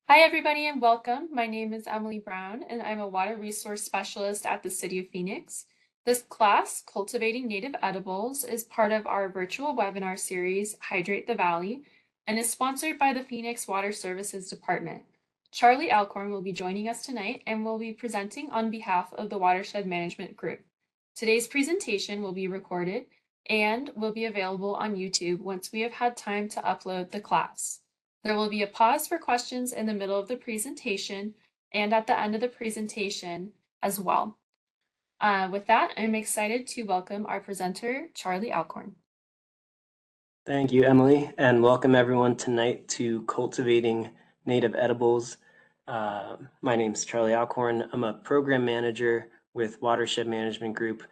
Hi, everybody, and welcome. My name is Emily Brown, and I'm a water resource specialist at the City of Phoenix. This class, Cultivating Native Edibles, is part of our virtual webinar series, Hydrate the Valley, and is sponsored by the Phoenix Water Services Department. Charlie Alcorn will be joining us tonight and will be presenting on behalf of the Watershed Management Group. Today's presentation will be recorded and will be available on YouTube once we have had time to upload the class. There will be a pause for questions in the middle of the presentation and at the end of the presentation as well. With that, I'm excited to welcome our presenter, Charlie Alcorn. Thank you, Emily, and welcome everyone tonight to Cultivating Native Edibles. My name is Charlie Alcorn. I'm a program manager with Watershed Management Group,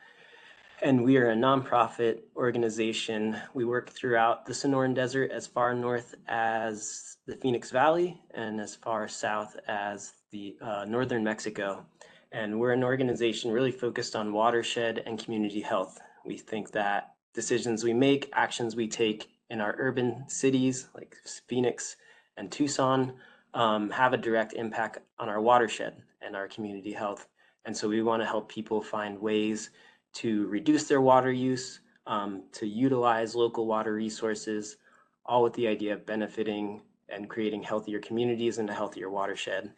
and we are a nonprofit organization. We work throughout the Sonoran Desert as far north as the Phoenix Valley and as far south as the northern Mexico. And we're an organization really focused on watershed and community health. We think that decisions we make, actions we take in our urban cities like Phoenix and Tucson have a direct impact on our watershed and our community health. And so we want to help people find ways to reduce their water use, to utilize local water resources, all with the idea of benefiting and creating healthier communities and a healthier watershed.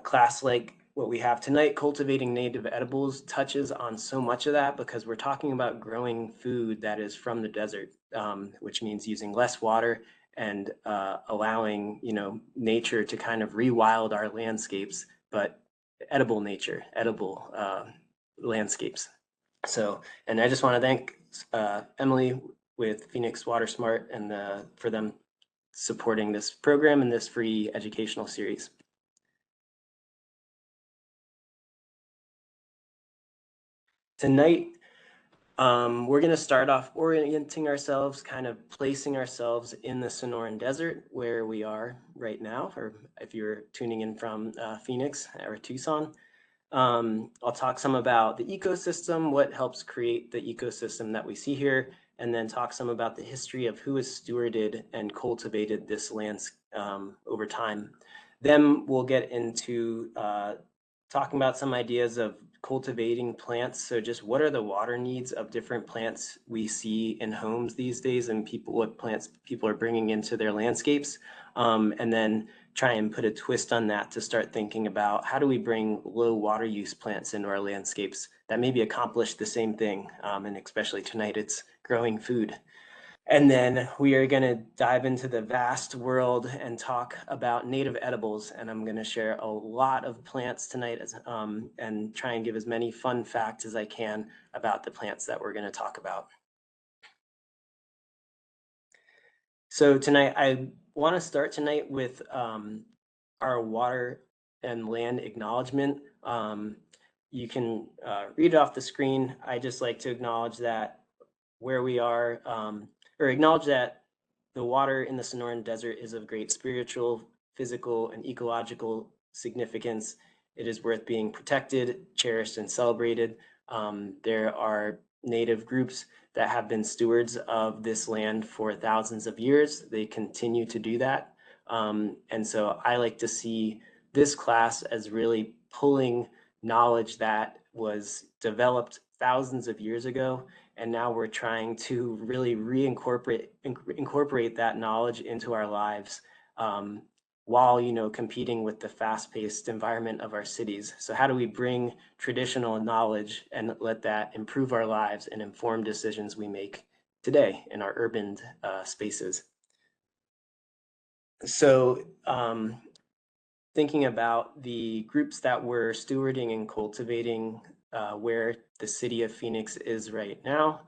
Class like what we have tonight, Cultivating Native Edibles, touches on so much of that because we're talking about growing food that is from the desert, which means using less water and allowing nature to kind of rewild our landscapes, but edible nature, edible landscapes. So, and I just want to thank Emilie with Phoenix Water Smart and for them supporting this program and this free educational series. Tonight, we're going to start off orienting ourselves, kind of placing ourselves in the Sonoran Desert where we are right now, or if you're tuning in from Phoenix or Tucson. I'll talk some about the ecosystem, what helps create the ecosystem that we see here, and then talk some about the history of who has stewarded and cultivated this land over time. Then we'll get into talking about some ideas of cultivating plants. So just what are the water needs of different plants we see in homes these days and what plants people are bringing into their landscapes. And then try and put a twist on that to start thinking about how do we bring low water use plants into our landscapes that maybe accomplish the same thing. And especially tonight, it's growing food. And then we are going to dive into the vast world and talk about native edibles. And I'm going to share a lot of plants tonight and try and give as many fun facts as I can about the plants that we're going to talk about. So tonight, I want to start tonight with our water and land acknowledgement. You can read it off the screen. I just like to acknowledge that where we are, or acknowledge that the water in the Sonoran Desert is of great spiritual, physical, and ecological significance. It is worth being protected, cherished, and celebrated. There are native groups that have been stewards of this land for thousands of years. They continue to do that. And so I like to see this class as really pulling knowledge that was developed thousands of years ago, and now we're trying to really incorporate that knowledge into our lives while competing with the fast-paced environment of our cities. So how do we bring traditional knowledge and let that improve our lives and inform decisions we make today in our urban spaces? So thinking about the groups that we're stewarding and cultivating where the city of Phoenix is right now,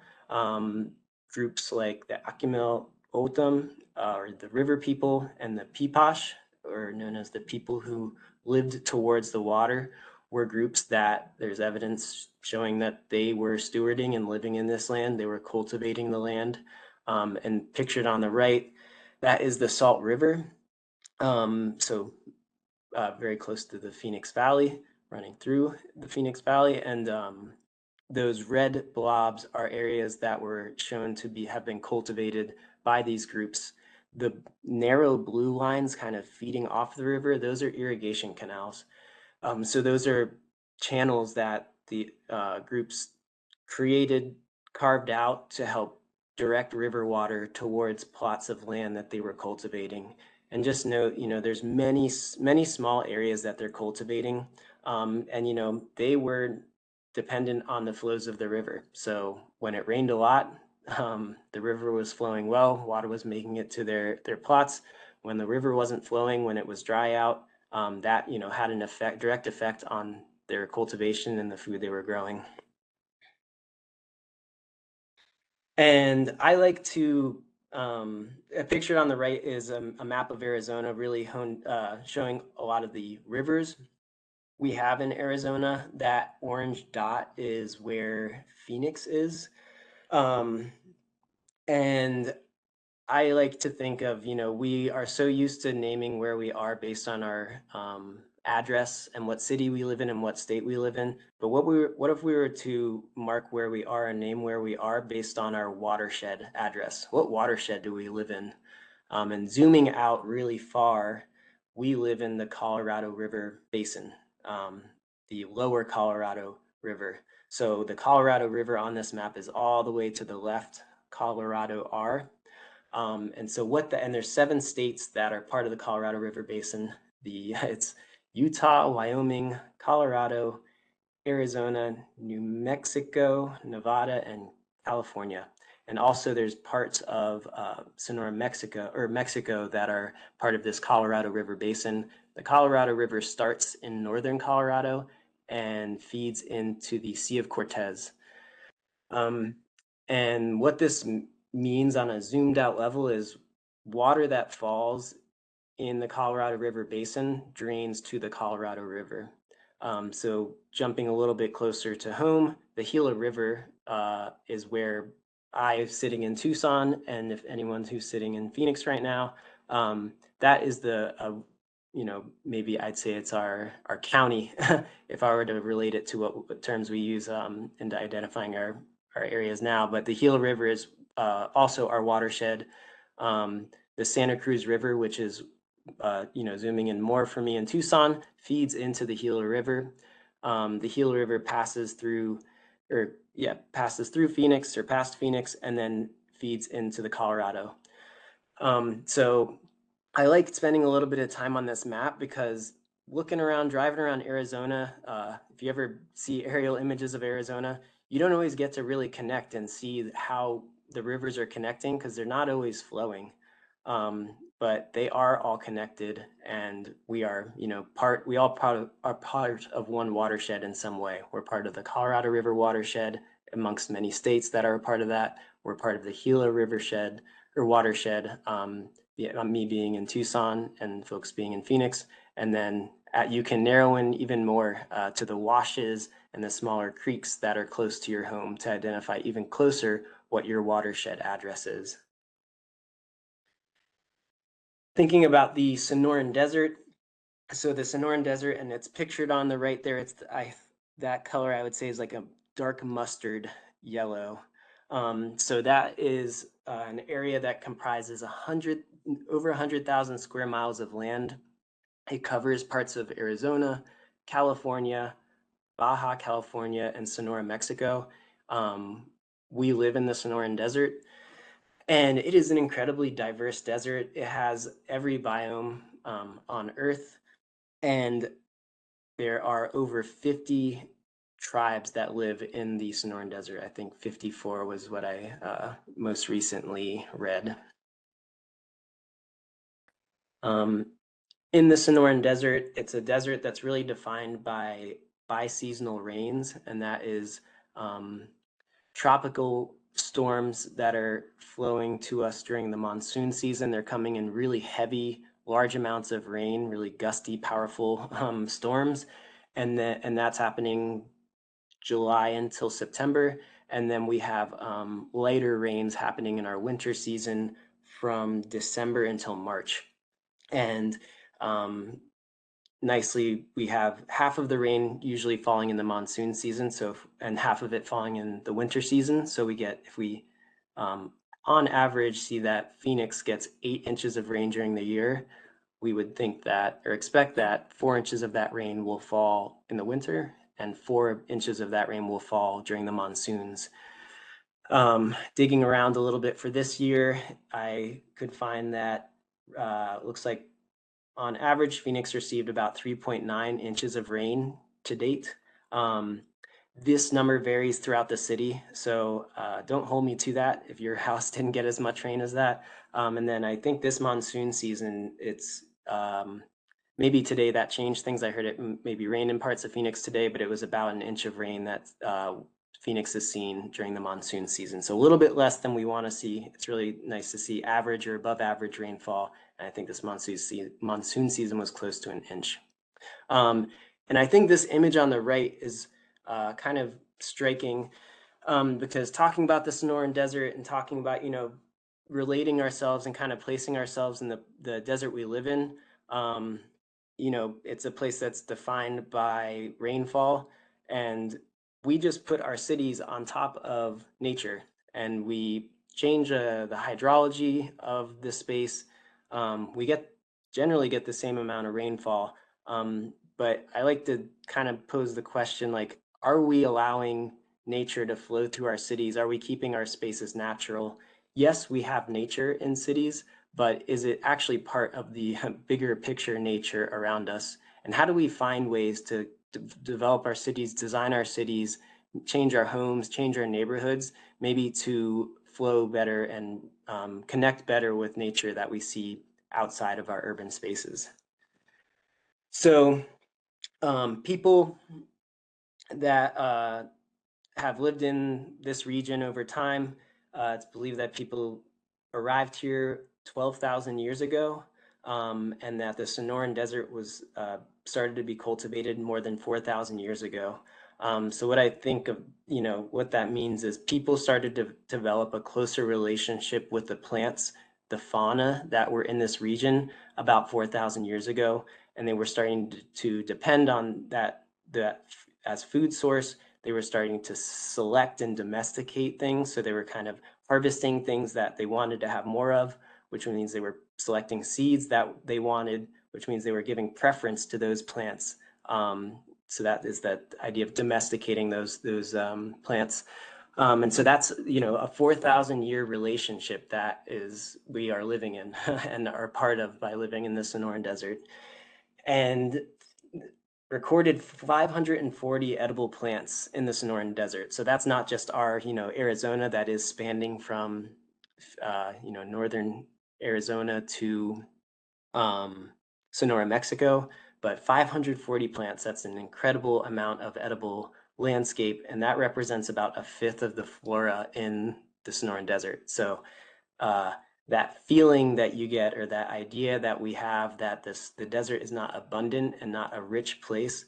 groups like the Akimel Otham, or the river people, and the Pipash, or known as the people who lived towards the water, were groups that there's evidence showing that they were stewarding and living in this land. They were cultivating the land. And pictured on the right, that is the Salt River. Very close to the Phoenix Valley, running through the Phoenix Valley. And those red blobs are areas that were shown to have been cultivated by these groups. the narrow blue lines kind of feeding off the river, those are irrigation canals. So those are channels that the groups created, carved out to help direct river water towards plots of land that they were cultivating. And just note, there's many small areas that they're cultivating. And they were dependent on the flows of the river. So when it rained a lot, the river was flowing well, water was making it to their plots. When the river wasn't flowing, when it was dry out, that had an direct effect on their cultivation and the food they were growing. And I like to pictured on the right is a map of Arizona, really showing a lot of the rivers we have in Arizona. That orange dot is where Phoenix is. And I like to think of, we are so used to naming where we are based on our address and what city we live in and what state we live in. But what if we were to mark where we are and name where we are based on our watershed address? What watershed do we live in? And zooming out really far, we live in the Colorado River Basin, the lower Colorado River. So the Colorado River on this map is all the way to the left, Colorado R. And so and there's 7 states that are part of the Colorado River Basin. It's Utah, Wyoming, Colorado, Arizona, New Mexico, Nevada, and California. And also there's parts of Sonora, Mexico that are part of this Colorado River Basin. The Colorado River starts in northern Colorado and feeds into the Sea of Cortez. And what this means on a zoomed out level is water that falls in the Colorado River Basin drains to the Colorado River. So jumping a little bit closer to home, the Gila River is where I'm sitting in Tucson, and if anyone who's sitting in Phoenix right now, that is maybe I'd say it's our county, if I were to relate it to what terms we use in identifying our areas now. But the Gila River is also our watershed. The Santa Cruz River, which is zooming in more for me in Tucson, feeds into the Gila River. The Gila River passes through Phoenix or past Phoenix, and then feeds into the Colorado. So I like spending a little bit of time on this map because driving around Arizona, if you ever see aerial images of Arizona, you don't always get to really connect and see how the rivers are connecting because they're not always flowing. But they are all connected, and we are, part of one watershed in some way. We're part of the Colorado River watershed amongst many states that are a part of that. We're part of the Gila watershed, me being in Tucson and folks being in Phoenix. And then you can narrow in even more to the washes and the smaller creeks that are close to your home to identify even closer what your watershed address is. Thinking about the Sonoran Desert. So the Sonoran Desert, and it's pictured on the right there, that color I would say is like a dark mustard yellow. So that is an area that comprises over 100,000 square miles of land. It covers parts of Arizona, California, Baja California, and Sonora, Mexico. We live in the Sonoran Desert, and it is an incredibly diverse desert. It has every biome on Earth, and there are over 50 tribes that live in the Sonoran Desert. I think 54 was what I most recently read. In the Sonoran Desert, it's a desert that's really defined by biseasonal rains, and that is tropical storms that are flowing to us during the monsoon season. They're coming in really heavy, large amounts of rain, really gusty, powerful storms. And that's happening July until September. And then we have lighter rains happening in our winter season from December until March. And nicely, we have half of the rain usually falling in the monsoon season, and half of it falling in the winter season. So if we on average see that Phoenix gets 8 inches of rain during the year, we would think that or expect that 4 inches of that rain will fall in the winter and 4 inches of that rain will fall during the monsoons. Digging around a little bit for this year, I could find that looks like on average, Phoenix received about 3.9 inches of rain to date. This number varies throughout the city, so don't hold me to that if your house didn't get as much rain as that. And then I think this monsoon season, it's maybe today that changed things. I heard it maybe rain in parts of Phoenix today, but it was about an inch of rain that Phoenix has seen during the monsoon season. So a little bit less than we want to see. It's really nice to see average or above average rainfall. And I think this monsoon season was close to an inch. And I think this image on the right is kind of striking because talking about the Sonoran Desert and talking about, relating ourselves and kind of placing ourselves in the desert we live in, it's a place that's defined by rainfall, and we just put our cities on top of nature and we change the hydrology of the space. We generally get the same amount of rainfall, but I like to kind of pose the question, like, are we allowing nature to flow through our cities? Are we keeping our spaces natural? Yes, we have nature in cities, but is it actually part of the bigger picture nature around us? And how do we find ways to develop our cities, design our cities, change our homes, change our neighborhoods, maybe to flow better and connect better with nature that we see outside of our urban spaces? So people that have lived in this region over time, it's believed that people arrived here 12,000 years ago, and that the Sonoran Desert was started to be cultivated more than 4,000 years ago. So what I think of, what that means is people started to develop a closer relationship with the plants, the fauna that were in this region about 4,000 years ago, and they were starting to depend on that as food source. They were starting to select and domesticate things. So they were kind of harvesting things that they wanted to have more of, which means they were selecting seeds that they wanted, which means they were giving preference to those plants. So that is that idea of domesticating those plants. And so that's, a 4,000 year relationship that we are living in and are part of by living in the Sonoran Desert. And recorded 540 edible plants in the Sonoran Desert. So that's not just our, Arizona that is spanning from, northern Arizona to Sonora, Mexico, but 540 plants. That's an incredible amount of edible landscape, and that represents about a fifth of the flora in the Sonoran Desert. So that feeling that you get, or that idea that we have that the desert is not abundant and not a rich place,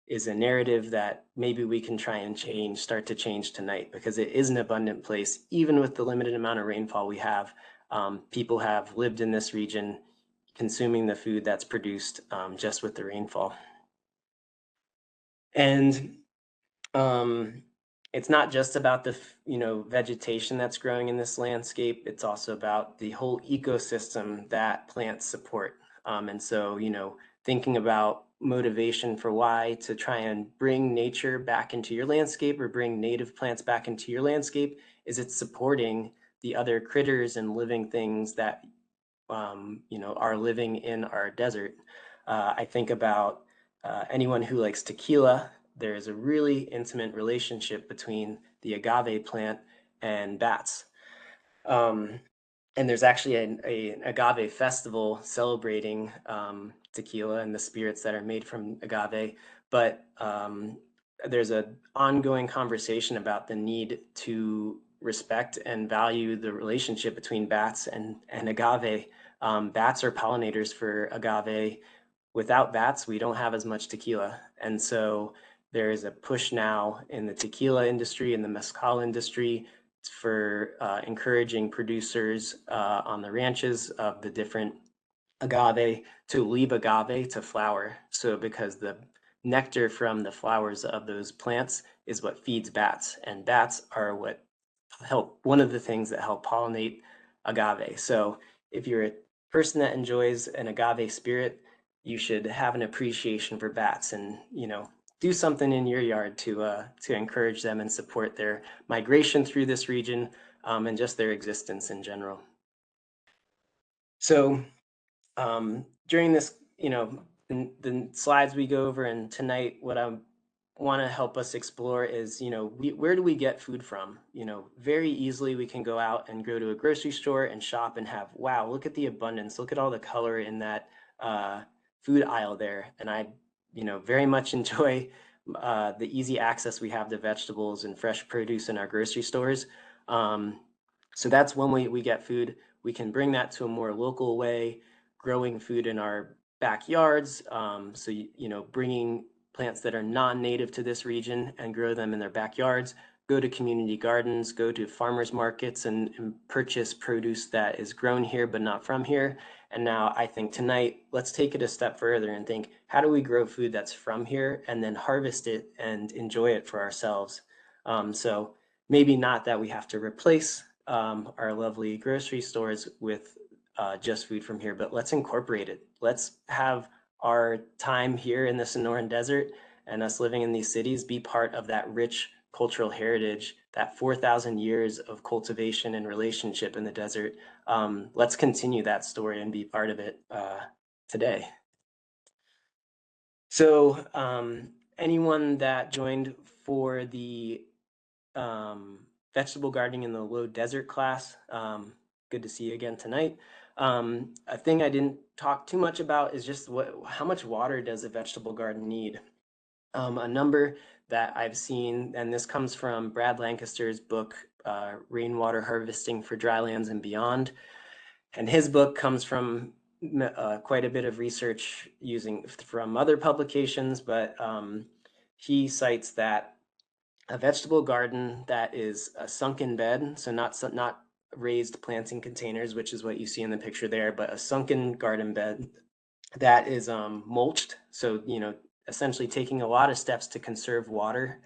is a narrative that maybe we can try and start to change tonight, because it is an abundant place. Even with the limited amount of rainfall we have, people have lived in this region consuming the food that's produced just with the rainfall. And it's not just about the vegetation that's growing in this landscape. It's also about the whole ecosystem that plants support. And so, thinking about motivation for why to try and bring nature back into your landscape or bring native plants back into your landscape is it's supporting the other critters and living things that are living in our desert. I think about anyone who likes tequila. There is a really intimate relationship between the agave plant and bats. And there's actually an agave festival celebrating tequila and the spirits that are made from agave. But there's an ongoing conversation about the need to respect and value the relationship between bats and agave. Bats are pollinators for agave. Without bats, we don't have as much tequila. And so there is a push now in the tequila industry and the mezcal industry for encouraging producers on the ranches of the different agave to leave agave to flower. So because the nectar from the flowers of those plants is what feeds bats, and bats are what one of the things that help pollinate agave. So if you're a person that enjoys an agave spirit, you should have an appreciation for bats, and do something in your yard to encourage them and support their migration through this region, and just their existence in general. So during this, the slides we go over, and tonight, what I want to help us explore is, where do we get food from? Very easily we can go out and go to a grocery store and shop and have, wow, look at the abundance, look at all the color in that food aisle there. And I, very much enjoy the easy access we have to vegetables and fresh produce in our grocery stores. So that's one way we get food. We can bring that to a more local way, growing food in our backyards. So, bringing plants that are non-native to this region and grow them in their backyards, go to community gardens, go to farmers markets and purchase produce that is grown here but not from here. And now I think tonight, let's take it a step further and think, how do we grow food that's from here and then harvest it and enjoy it for ourselves? So maybe not that we have to replace our lovely grocery stores with just food from here, but let's incorporate it. Let's have our time here in the Sonoran Desert and us living in these cities be part of that rich cultural heritage, that 4,000 years of cultivation and relationship in the desert. Let's continue that story and be part of it today. So anyone that joined for the vegetable gardening in the low desert class, good to see you again tonight. A thing I didn't talk too much about is just how much water does a vegetable garden need? A number that I've seen, and this comes from Brad Lancaster's book, Rainwater Harvesting for Drylands and Beyond. And his book comes from quite a bit of research from other publications, but he cites that a vegetable garden that is a sunken bed, so not raised planting containers, which is what you see in the picture there, but a sunken garden bed that is mulched, so essentially taking a lot of steps to conserve water,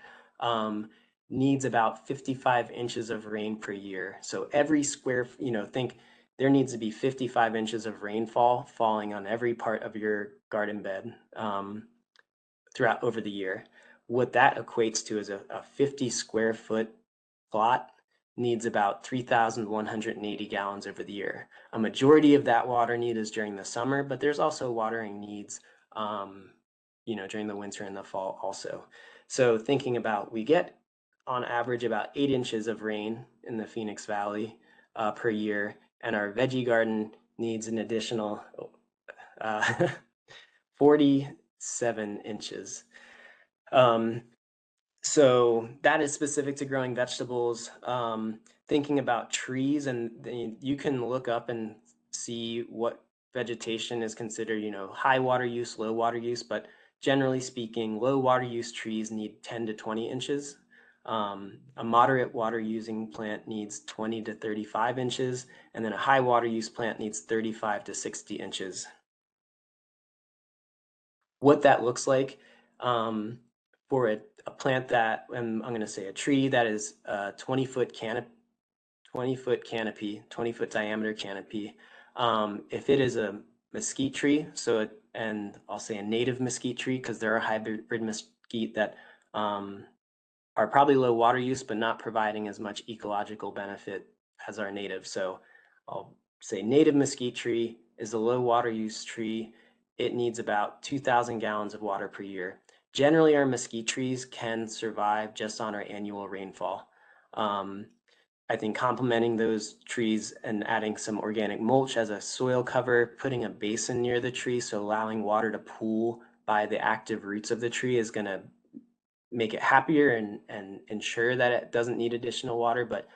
needs about 55 inches of rain per year. So every square, think there needs to be 55 inches of rainfall falling on every part of your garden bed throughout over the year. What that equates to is a 50 square foot plot needs about 3,180 gallons over the year. A majority of that water need is during the summer, but there's also watering needs, during the winter and the fall also. So thinking about, we get on average about 8 inches of rain in the Phoenix Valley per year, and our veggie garden needs an additional 47 inches. So that is specific to growing vegetables. Thinking about trees, and you can look up and see what vegetation is considered, high water use, low water use, but generally speaking, low water use trees need 10 to 20 inches. A moderate water using plant needs 20 to 35 inches, and then a high water use plant needs 35 to 60 inches. What that looks like for a plant that, I'm going to say a tree that is a 20-foot canopy, 20-foot diameter canopy. If it is a mesquite tree, and I'll say a native mesquite tree, because there are hybrid mesquite that are probably low water use, but not providing as much ecological benefit as our native. So I'll say native mesquite tree is a low water use tree. It needs about 2,000 gallons of water per year. Generally, our mesquite trees can survive just on our annual rainfall. I think complementing those trees and adding some organic mulch as a soil cover, putting a basin near the tree, so allowing water to pool by the active roots of the tree, is going to make it happier and ensure that it doesn't need additional water. But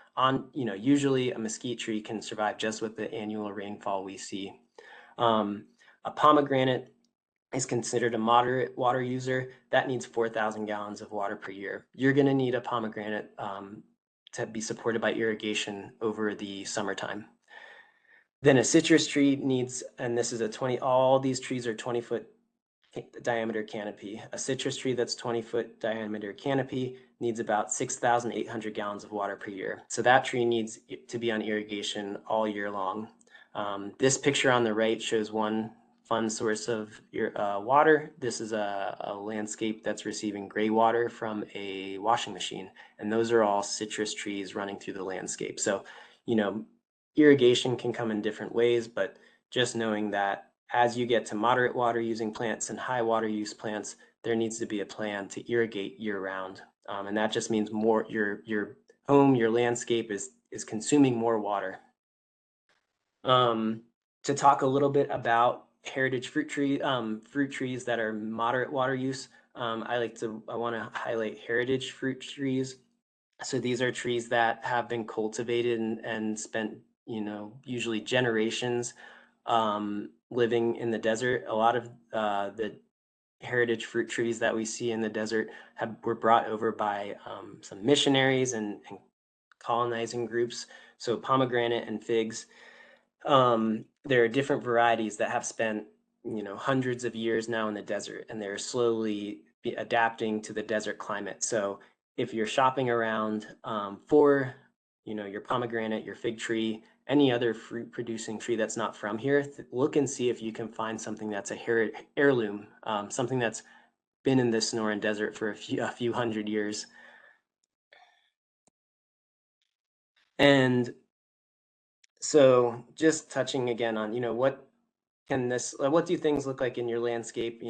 usually a mesquite tree can survive just with the annual rainfall we see. A pomegranate is considered a moderate water user. That needs 4,000 gallons of water per year. You're going to need a pomegranate to be supported by irrigation over the summertime. Then a citrus tree needs, and this is all these trees are 20-foot diameter canopy. A citrus tree that's 20-foot diameter canopy needs about 6,800 gallons of water per year. So that tree needs to be on irrigation all year long. This picture on the right shows one fun source of water. This is a landscape that's receiving gray water from a washing machine, and those are all citrus trees running through the landscape. So, irrigation can come in different ways, but just knowing that as you get to moderate water using plants and high water use plants, there needs to be a plan to irrigate year round. And that just means more your home, your landscape is consuming more water. To talk a little bit about heritage fruit trees that are moderate water use, I want to highlight heritage fruit trees. So these are trees that have been cultivated and spent, usually generations living in the desert. A lot of the heritage fruit trees that we see in the desert were brought over by some missionaries and colonizing groups. So pomegranate and figs. There are different varieties that have spent, hundreds of years now in the desert, and they're slowly adapting to the desert climate. So if you're shopping around for, your pomegranate, your fig tree, any other fruit producing tree that's not from here, look and see if you can find something that's a heirloom, something that's been in the Sonoran Desert for a few hundred years. And so just touching again on, what do things look like in your landscape?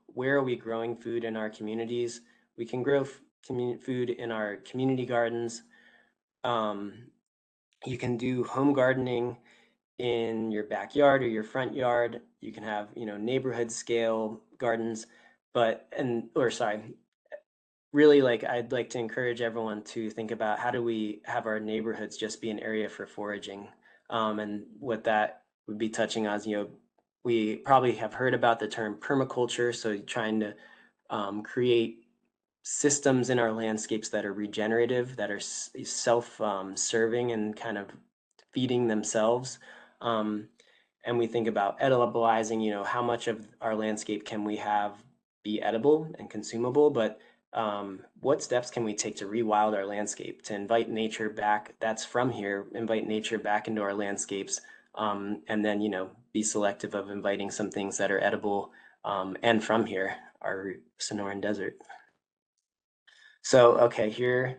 Where are we growing food in our communities? We can grow food in our community gardens. You can do home gardening in your backyard or your front yard. You can have, neighborhood scale gardens, really, I'd like to encourage everyone to think about how do we have our neighborhoods just be an area for foraging. And what that would be touching on is, we probably have heard about the term permaculture. So trying to create systems in our landscapes that are regenerative, that are self-serving and kind of feeding themselves. And we think about edibilizing, how much of our landscape can we have be edible and consumable, but what steps can we take to rewild our landscape, to invite nature back that's from here, invite nature back into our landscapes, and then, be selective of inviting some things that are edible and from here, our Sonoran Desert. So, okay, here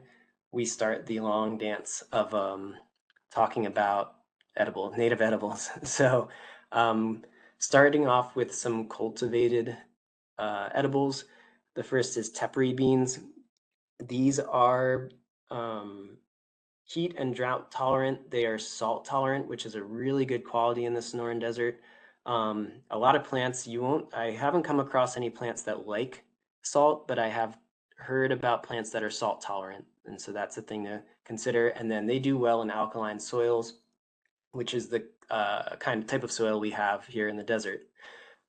we start the long dance of talking about native edibles. So, starting off with some cultivated edibles. The first is tepary beans. These are heat and drought tolerant. They are salt tolerant, which is a really good quality in the Sonoran Desert. A lot of plants I haven't come across any plants that like salt, but I have heard about plants that are salt tolerant. And so that's a thing to consider. And then they do well in alkaline soils, which is the type of soil we have here in the desert.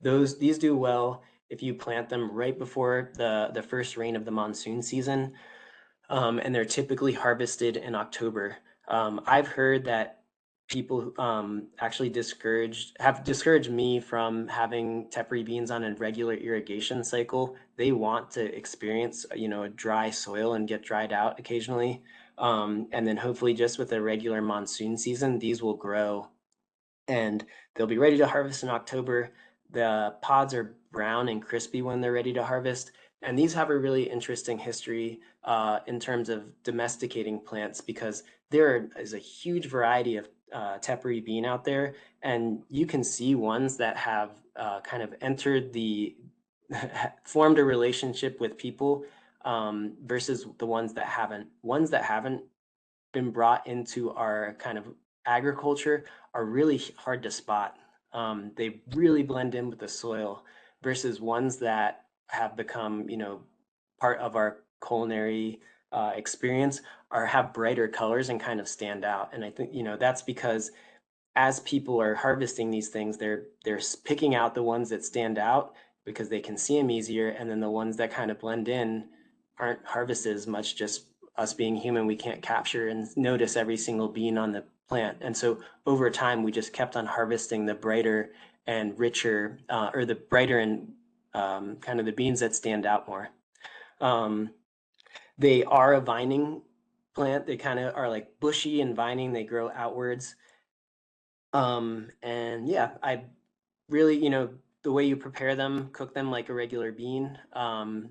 These do well if you plant them right before the first rain of the monsoon season, and they're typically harvested in October. I've heard that people actually have discouraged me from having tepary beans on a regular irrigation cycle. They want to experience, a dry soil and get dried out occasionally. And then hopefully just with a regular monsoon season, these will grow and they'll be ready to harvest in October. The pods are brown and crispy when they're ready to harvest. And these have a really interesting history in terms of domesticating plants, because there is a huge variety of tepary bean out there. And you can see ones that have kind of entered formed a relationship with people versus the ones that haven't. Ones that haven't been brought into our kind of agriculture are really hard to spot. They really blend in with the soil versus ones that have become, part of our culinary experience have brighter colors and kind of stand out. And I think, that's because as people are harvesting these things, they're picking out the ones that stand out because they can see them easier. And then the ones that kind of blend in aren't harvested as much. Just us being human, we can't capture and notice every single bean on the plant. And so over time, we just kept on harvesting the brighter and richer, or the brighter and kind of the beans that stand out more. They are a vining plant. They kind of are like bushy and vining. They grow outwards. And yeah, I really, the way you prepare them, cook them like a regular bean,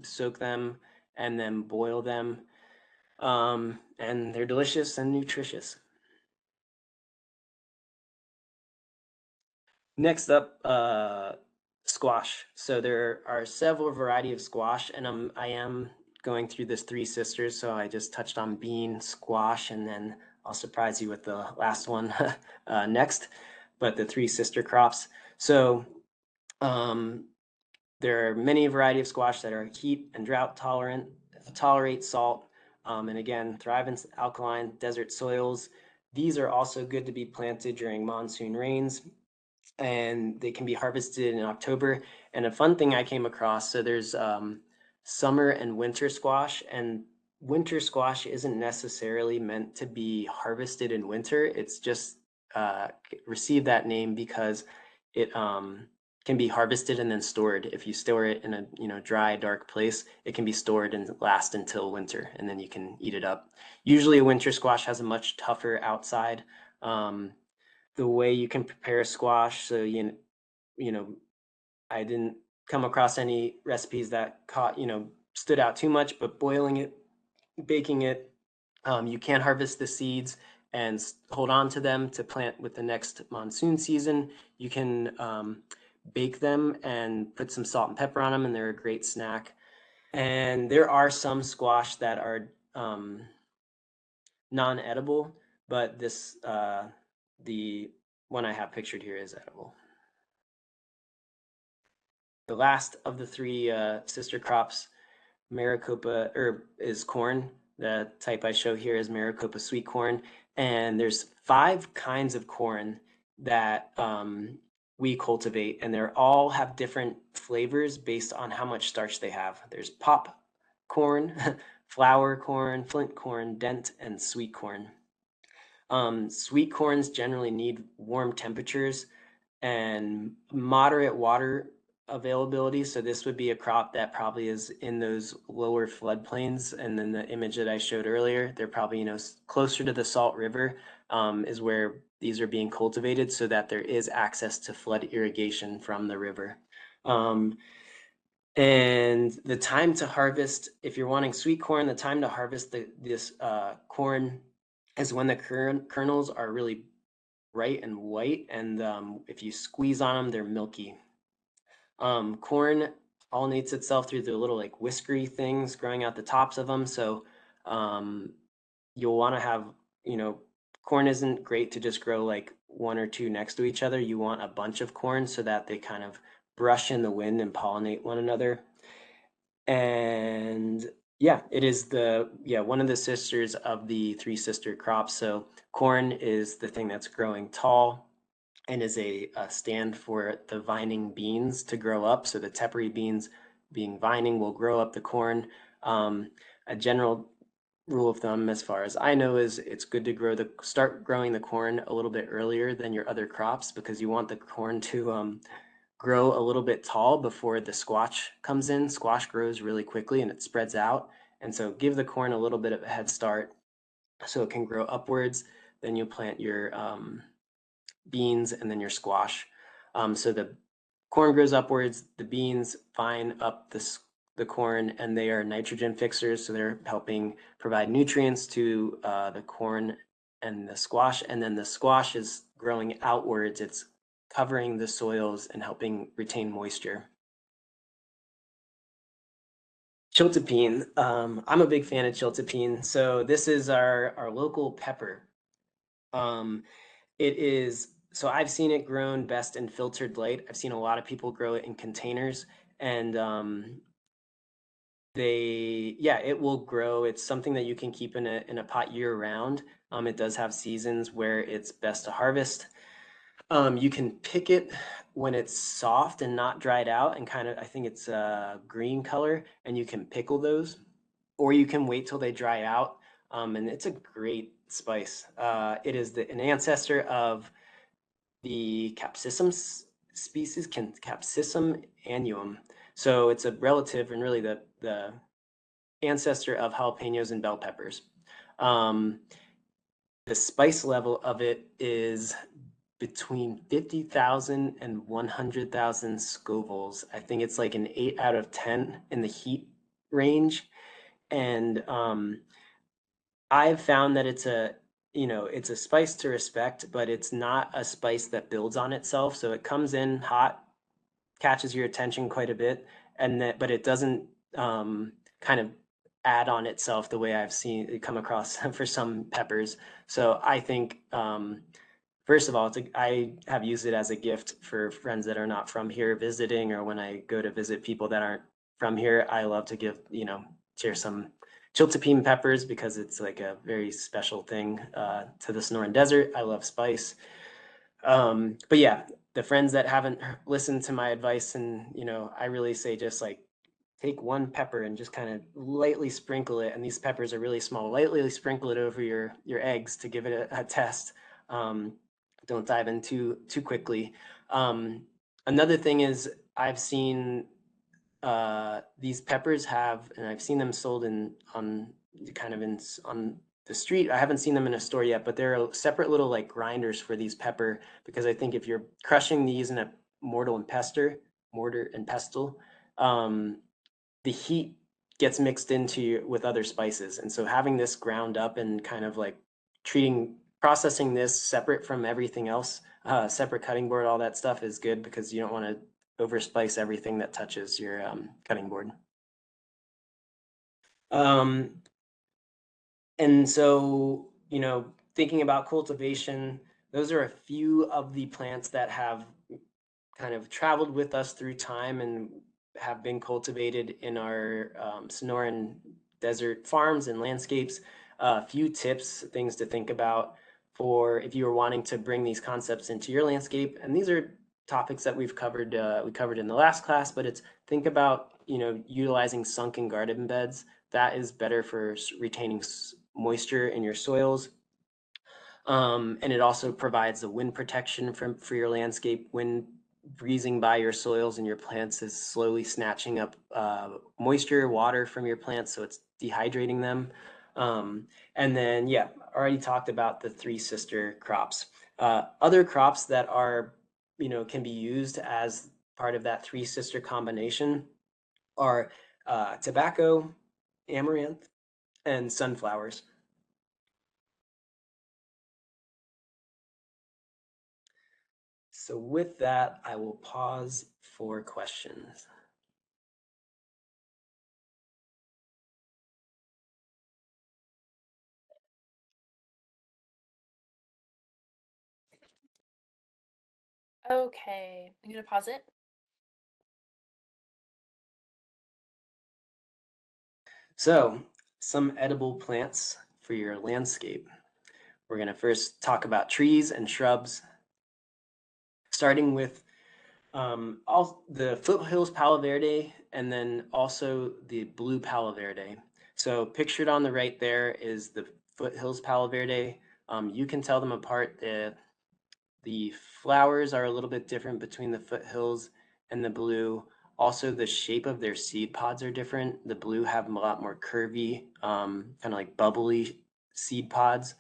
soak them, and then boil them. And they're delicious and nutritious. Next up, squash. So there are several variety of squash, and I am going through this Three Sisters. So I just touched on bean, squash, and then I'll surprise you with the last one next. But the Three Sister crops. So there are many variety of squash that are heat and drought tolerant, tolerate salt, and again, thrive in alkaline desert soils. These are also good to be planted during monsoon rains, and they can be harvested in October. And a fun thing I came across, so there's summer and winter squash, and winter squash isn't necessarily meant to be harvested in winter. It's just received that name because it can be harvested and then stored. If you store it in a dry, dark place, it can be stored and last until winter, and then you can eat it up. Usually a winter squash has a much tougher outside. The way you can prepare squash, so I didn't come across any recipes that stood out too much, but boiling it, baking it, you can harvest the seeds and hold on to them to plant with the next monsoon season. You can bake them and put some salt and pepper on them, and they're a great snack. And there are some squash that are non-edible, but the one I have pictured here is edible. The last of the three sister crops, Maricopa, is corn. The type I show here is Maricopa sweet corn. And there's 5 kinds of corn that we cultivate, and they all have different flavors based on how much starch they have. There's pop corn, flour corn, flint corn, dent, and sweet corn. Sweet corns generally need warm temperatures and moderate water availability. So this would be a crop that probably is in those lower floodplains. And then the image that I showed earlier, they're probably, closer to the Salt River is where these are being cultivated so that there is access to flood irrigation from the river. And the time to harvest, if you're wanting sweet corn, the time to harvest this corn is when the kernels are really bright and white, and if you squeeze on them, they're milky. Corn pollinates itself through the little like whiskery things growing out the tops of them. So you'll want to have, corn isn't great to just grow like 1 or 2 next to each other. You want a bunch of corn so that they kind of brush in the wind and pollinate one another. And yeah, it is one of the sisters of the 3 sister crops. So corn is the thing that's growing tall and is a stand for the vining beans to grow up. So the tepary beans being vining will grow up the corn. A general rule of thumb, as far as I know, is it's good to start growing the corn a little bit earlier than your other crops, because you want the corn to grow a little bit tall before the squash comes in. Squash grows really quickly and it spreads out. And so give the corn a little bit of a head start so it can grow upwards. Then you'll plant your beans and then your squash. So the corn grows upwards, the beans vine up the corn, and they are nitrogen fixers. So they're helping provide nutrients to the corn and the squash. And then the squash is growing outwards. It's covering the soils and helping retain moisture. Chiltepine. I'm a big fan of chiltepine. So this is our local pepper. So I've seen it grown best in filtered light. I've seen a lot of people grow it in containers, and it will grow. It's something that you can keep in a pot year round. It does have seasons where it's best to harvest. You can pick it when it's soft and not dried out and I think it's a green color, and you can pickle those, or you can wait till they dry out. And it's a great spice. It is an ancestor of the capsicum species, Capsicum annuum. So it's a relative and really the ancestor of jalapenos and bell peppers. The spice level of it is between 50,000 and 100,000 Scovilles. I think it's like an 8 out of 10 in the heat range. And I've found that it's it's a spice to respect, but it's not a spice that builds on itself. So it comes in hot, catches your attention quite a bit, but it doesn't kind of add on itself the way I've seen it come across for some peppers. So I think first of all, I have used it as a gift for friends that are not from here visiting, or when I go to visit people that aren't from here. I love to share some chiltepin peppers because it's like a very special thing to the Sonoran Desert. I love spice. But yeah, the friends that haven't listened to my advice, and I really say just like take one pepper and just kind of lightly sprinkle it. And these peppers are really small. Lightly sprinkle it over your eggs to give it a test. Don't dive in too quickly. Another thing is I've seen these peppers and I've seen them sold on the street. I haven't seen them in a store yet, but they're separate little like grinders for these pepper, because I think if you're crushing these in a mortar and pestle, the heat gets mixed with other spices. And so having this ground up and kind of like processing this separate from everything else, separate cutting board, all that stuff is good, because you don't want to overspice everything that touches your cutting board. And so, thinking about cultivation, those are a few of the plants that have kind of traveled with us through time and have been cultivated in our Sonoran desert farms and landscapes. A few tips, things to think about for if you are wanting to bring these concepts into your landscape. And these are topics that we covered in the last class, but it's think about, utilizing sunken garden beds. That is better for retaining moisture in your soils. And it also provides the wind protection for your landscape. Wind breezing by your soils and your plants is slowly snatching up moisture, water from your plants, so it's dehydrating them. And then, yeah, already talked about the three sister crops. Other crops that are, can be used as part of that three sister combination are tobacco, amaranth, and sunflowers. So with that, I will pause for questions. Okay, I'm gonna pause it. So some edible plants for your landscape. We're going to first talk about trees and shrubs, starting with all the foothills Palo Verde, and then also the blue Palo Verde. So pictured on the right there is the foothills Palo Verde. You can tell them apart. The flowers are a little bit different between the foothills and the blue. Also, the shape of their seed pods are different. The blue have a lot more curvy, kind of like bubbly seed pods.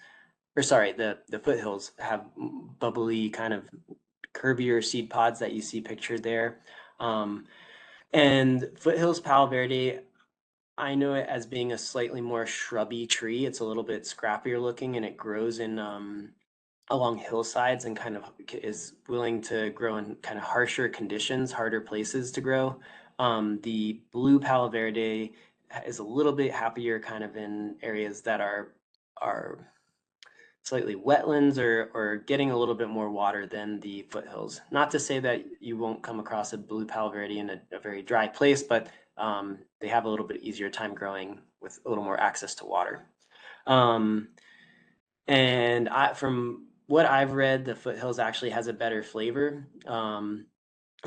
Or sorry, the foothills have bubbly, kind of curvier seed pods that you see pictured there. And foothills Palo Verde, I know it as being a slightly more shrubby tree. It's a little bit scrappier looking, and it grows in along hillsides and kind of is willing to grow in kind of harsher conditions, harder places to grow. The blue Palo Verde is a little bit happier, kind of in areas that are slightly wetlands or getting a little bit more water than the foothills. Not to say that you won't come across a blue Palo Verde in a very dry place, but they have a little bit easier time growing with a little more access to water. And from what I've read, the foothills actually has a better flavor. And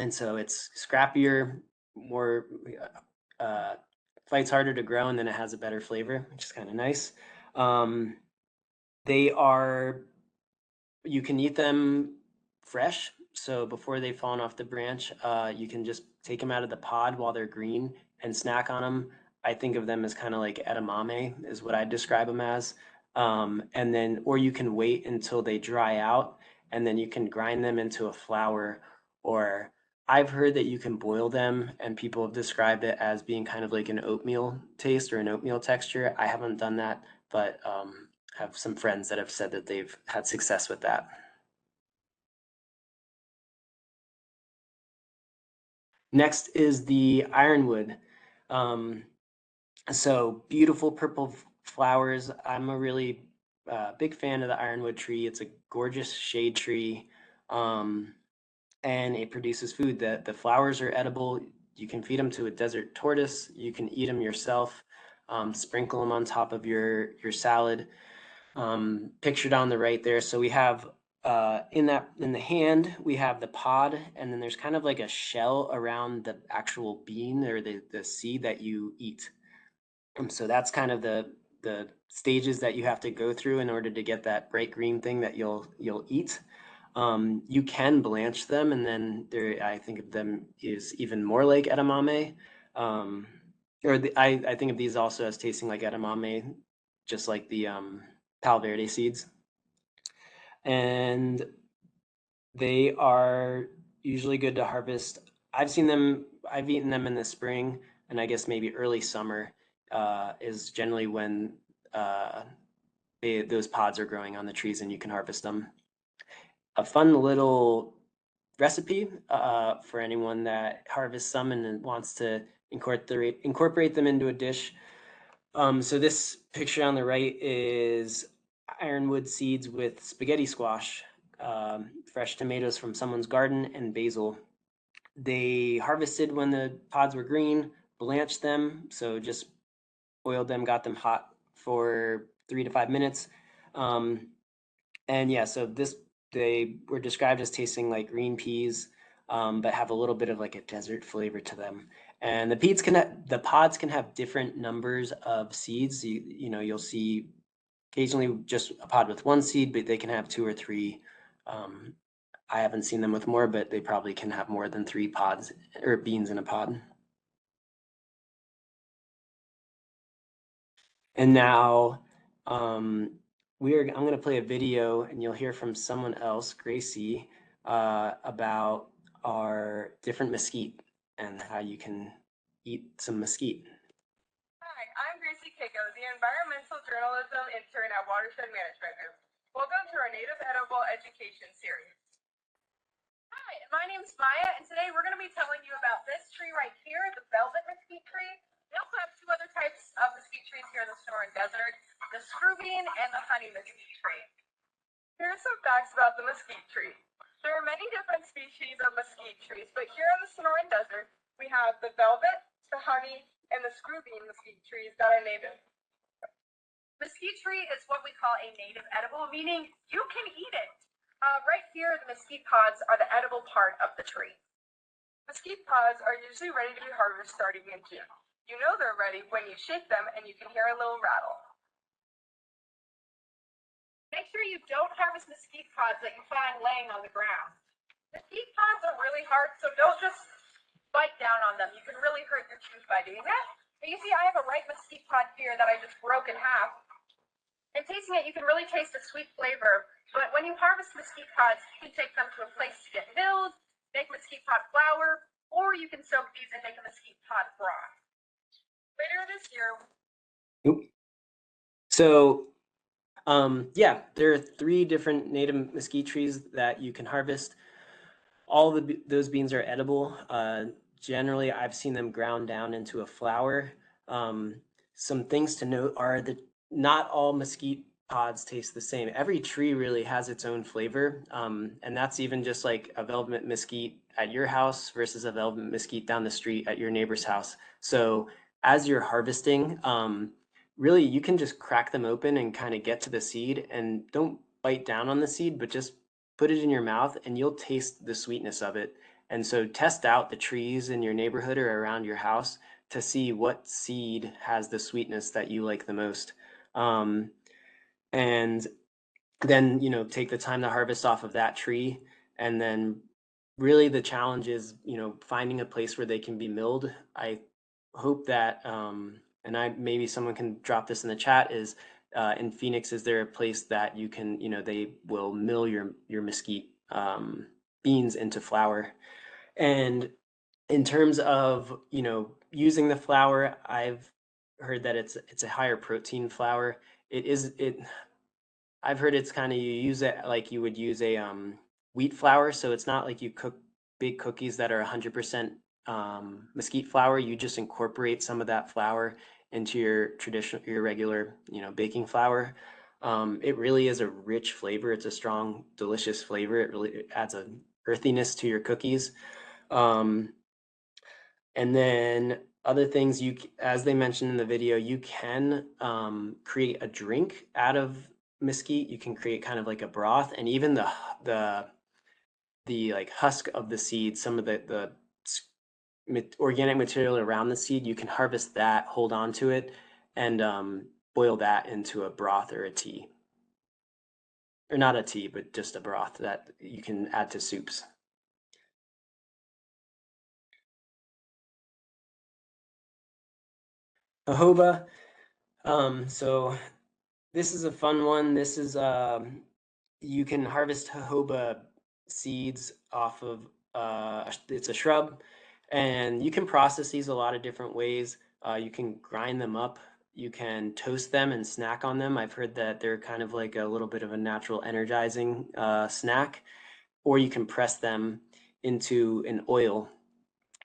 so it's scrappier, more fights harder to grow, and then it has a better flavor, which is kind of nice. They are, you can eat them fresh. So before they've fallen off the branch, you can just take them out of the pod while they're green and snack on them. I think of them as kind of like edamame is what I describe them as. And then, or you can wait until they dry out and then you can grind them into a flour, or I've heard that you can boil them and people have described it as being kind of like an oatmeal taste or an oatmeal texture. I haven't done that, but have some friends that have said that they've had success with that. Next is the ironwood. Um, so beautiful purple flowers. I'm a really big fan of the ironwood tree. It's a gorgeous shade tree, and it produces food. The flowers are edible. You can feed them to a desert tortoise. You can eat them yourself. Sprinkle them on top of your salad. Pictured on the right there. So we have in the hand we have the pod, and then there's kind of like a shell around the actual bean or the seed that you eat. So that's kind of the stages that you have to go through in order to get that bright green thing that you'll eat. You can blanch them, and then there I think of them is even more like edamame. Um, I think of these also as tasting like edamame, just like the Palo Verde seeds. And they are usually good to harvest. I've eaten them in the spring, and I guess maybe early summer is generally when those pods are growing on the trees and you can harvest them. A fun little recipe for anyone that harvests some and wants to incorporate them into a dish. So this picture on the right is ironwood seeds with spaghetti squash, fresh tomatoes from someone's garden, and basil. They harvested when the pods were green, blanched them, so just boiled them, got them hot for 3 to 5 minutes. And yeah, so they were described as tasting like green peas, but have a little bit of like a desert flavor to them. And the pods can have different numbers of seeds. You'll see occasionally just a pod with one seed, but they can have two or three. I haven't seen them with more, but they probably can have more than 3 pods or beans in a pod. And now I'm going to play a video and you'll hear from someone else, Gracie, about our different mesquite and how you can eat some mesquite. Hi, I'm Gracie Keiko, the Environmental Journalism Intern at Watershed Management Group. Welcome to our Native Edible Education Series. Hi, my name's Maya, and today we're going to be telling you about this tree right here, the velvet mesquite tree. We also have 2 other types of mesquite trees here in the Sonoran Desert, the screw bean and the honey mesquite tree. Here are some facts about the mesquite tree. There are many different species of mesquite trees, but here in the Sonoran Desert, we have the velvet, the honey, and the screw bean mesquite trees that are native. Mesquite tree is what we call a native edible, meaning you can eat it. Right here, the mesquite pods are the edible part of the tree. Mesquite pods are usually ready to be harvested starting in June. You know they're ready when you shake them and you can hear a little rattle. Make sure you don't harvest mesquite pods that you find laying on the ground. Mesquite pods are really hard, so don't just bite down on them. You can really hurt your tooth by doing that. But you see, I have a ripe mesquite pod here that I just broke in half. And tasting it, you can really taste the sweet flavor. But when you harvest mesquite pods, you can take them to a place to get milled, make mesquite pod flour, or you can soak these and make a mesquite pod broth. Later this year. So yeah, there are 3 different native mesquite trees that you can harvest. All of those beans are edible. Generally, I've seen them ground down into a flour. Some things to note are that not all mesquite pods taste the same. Every tree really has its own flavor, and that's even just like a velvet mesquite at your house versus a velvet mesquite down the street at your neighbor's house. So as you're harvesting, really you can just crack them open and kind of get to the seed, and don't bite down on the seed, but just put it in your mouth and you'll taste the sweetness of it. And so test out the trees in your neighborhood or around your house to see what seed has the sweetness that you like the most. And then, take the time to harvest off of that tree and then really the challenge is, finding a place where they can be milled. I hope that, and maybe someone can drop this in the chat, is in Phoenix, is there a place that you can, they will mill your mesquite beans into flour? And in terms of, using the flour, I've heard that it's a higher protein flour. I've heard it's kind of, you use it like you would use a wheat flour, so it's not like you cook big cookies that are 100% mesquite flour. You just incorporate some of that flour into your regular, baking flour. It really is a rich flavor. It's a strong, delicious flavor. It adds a earthiness to your cookies. And then other things, as they mentioned in the video, you can create a drink out of mesquite. You can create kind of like a broth, and even the like husk of the seed, some of the organic material around the seed, you can harvest that, hold on to it, and boil that into a broth or a tea. Or not a tea, but just a broth that you can add to soups. Jojoba. So this is a fun one. This is you can harvest jojoba seeds off of it's a shrub, and you can process these a lot of different ways. You can grind them up, you can toast them and snack on them. I've heard that they're kind of like a little bit of a natural energizing snack, or you can press them into an oil.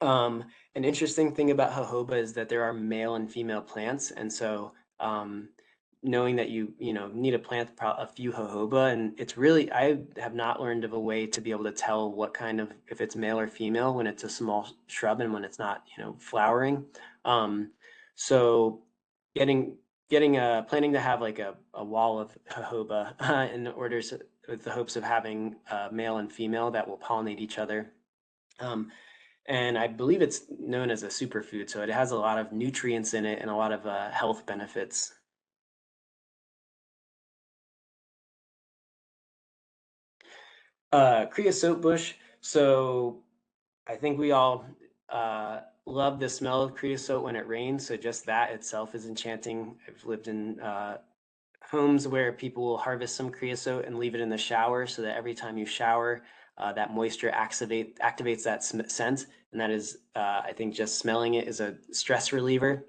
An interesting thing about jojoba is that there are male and female plants, and so knowing that you need to plant a few jojoba, and it's really, I have not learned of a way to be able to tell what kind of, if it's male or female when it's a small shrub and when it's not flowering. So planning to have like a wall of jojoba in order with the hopes of having male and female that will pollinate each other. And I believe it's known as a superfood, so it has a lot of nutrients in it and a lot of health benefits. Creosote bush. So I think we all love the smell of creosote when it rains. So just that itself is enchanting. I've lived in homes where people will harvest some creosote and leave it in the shower so that every time you shower, that moisture activates that scent. And that is, I think just smelling it is a stress reliever.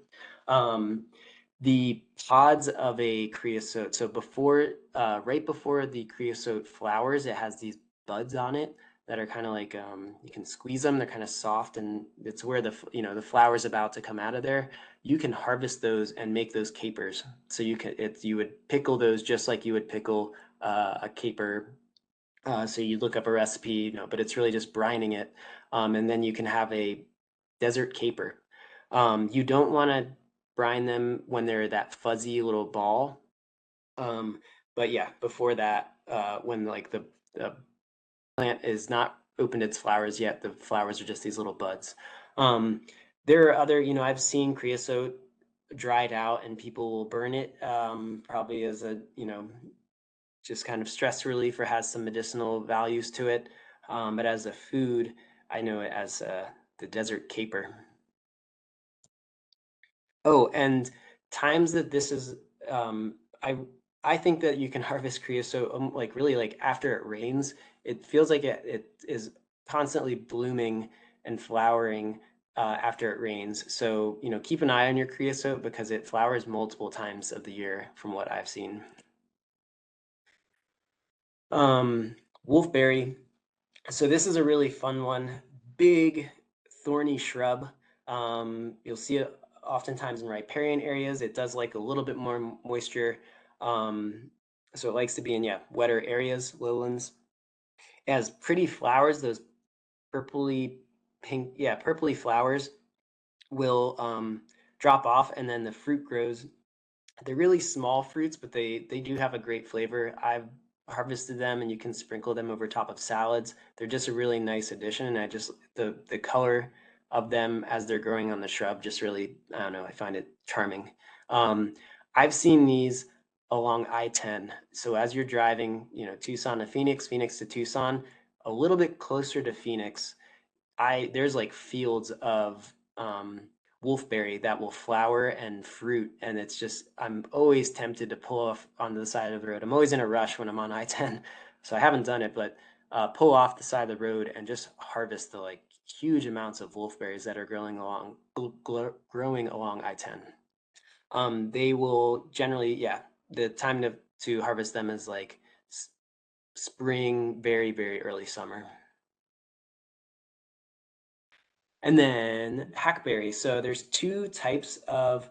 The pods of a creosote. So right before the creosote flowers, it has these buds on it that are kind of like, you can squeeze them. They're kind of soft, and it's where the flower's about to come out of there. You can harvest those and make those capers. So you would pickle those just like you would pickle a caper. So you look up a recipe, but it's really just brining it. And then you can have a desert caper. You don't want to brine them when they're that fuzzy little ball. But yeah, before that, when like the plant is not opened its flowers yet, the flowers are just these little buds. There are other, I've seen creosote dried out and people will burn it, probably as a, just kind of stress relief, or has some medicinal values to it. But as a food, I know it as the desert caper. Oh, and times that this is, I think that you can harvest creosote like really like after it rains. It feels like it is constantly blooming and flowering after it rains. So, keep an eye on your creosote because it flowers multiple times of the year from what I've seen. Wolfberry. So this is a really fun one. Big thorny shrub. You'll see it oftentimes in riparian areas. It does like a little bit more moisture. So it likes to be in, wetter areas, lowlands. It has pretty flowers, those purpley pink, purpley flowers will drop off, and then the fruit grows. They're really small fruits, but they do have a great flavor. I've harvested them, and you can sprinkle them over top of salads. They're just a really nice addition, and the color of them as they're growing on the shrub just really, I don't know, I find it charming. I've seen these along I-10. So as you're driving, Tucson to Phoenix, Phoenix to Tucson, a little bit closer to Phoenix, there's like fields of wolfberry that will flower and fruit, and it's just, I'm always tempted to pull off on the side of the road. I'm always in a rush when I'm on I-10, so I haven't done it, but pull off the side of the road and just harvest the like huge amounts of wolfberries that are growing along I-10. They will generally, yeah, the time to harvest them is like spring, very, very early summer. And then hackberry. So there's two types of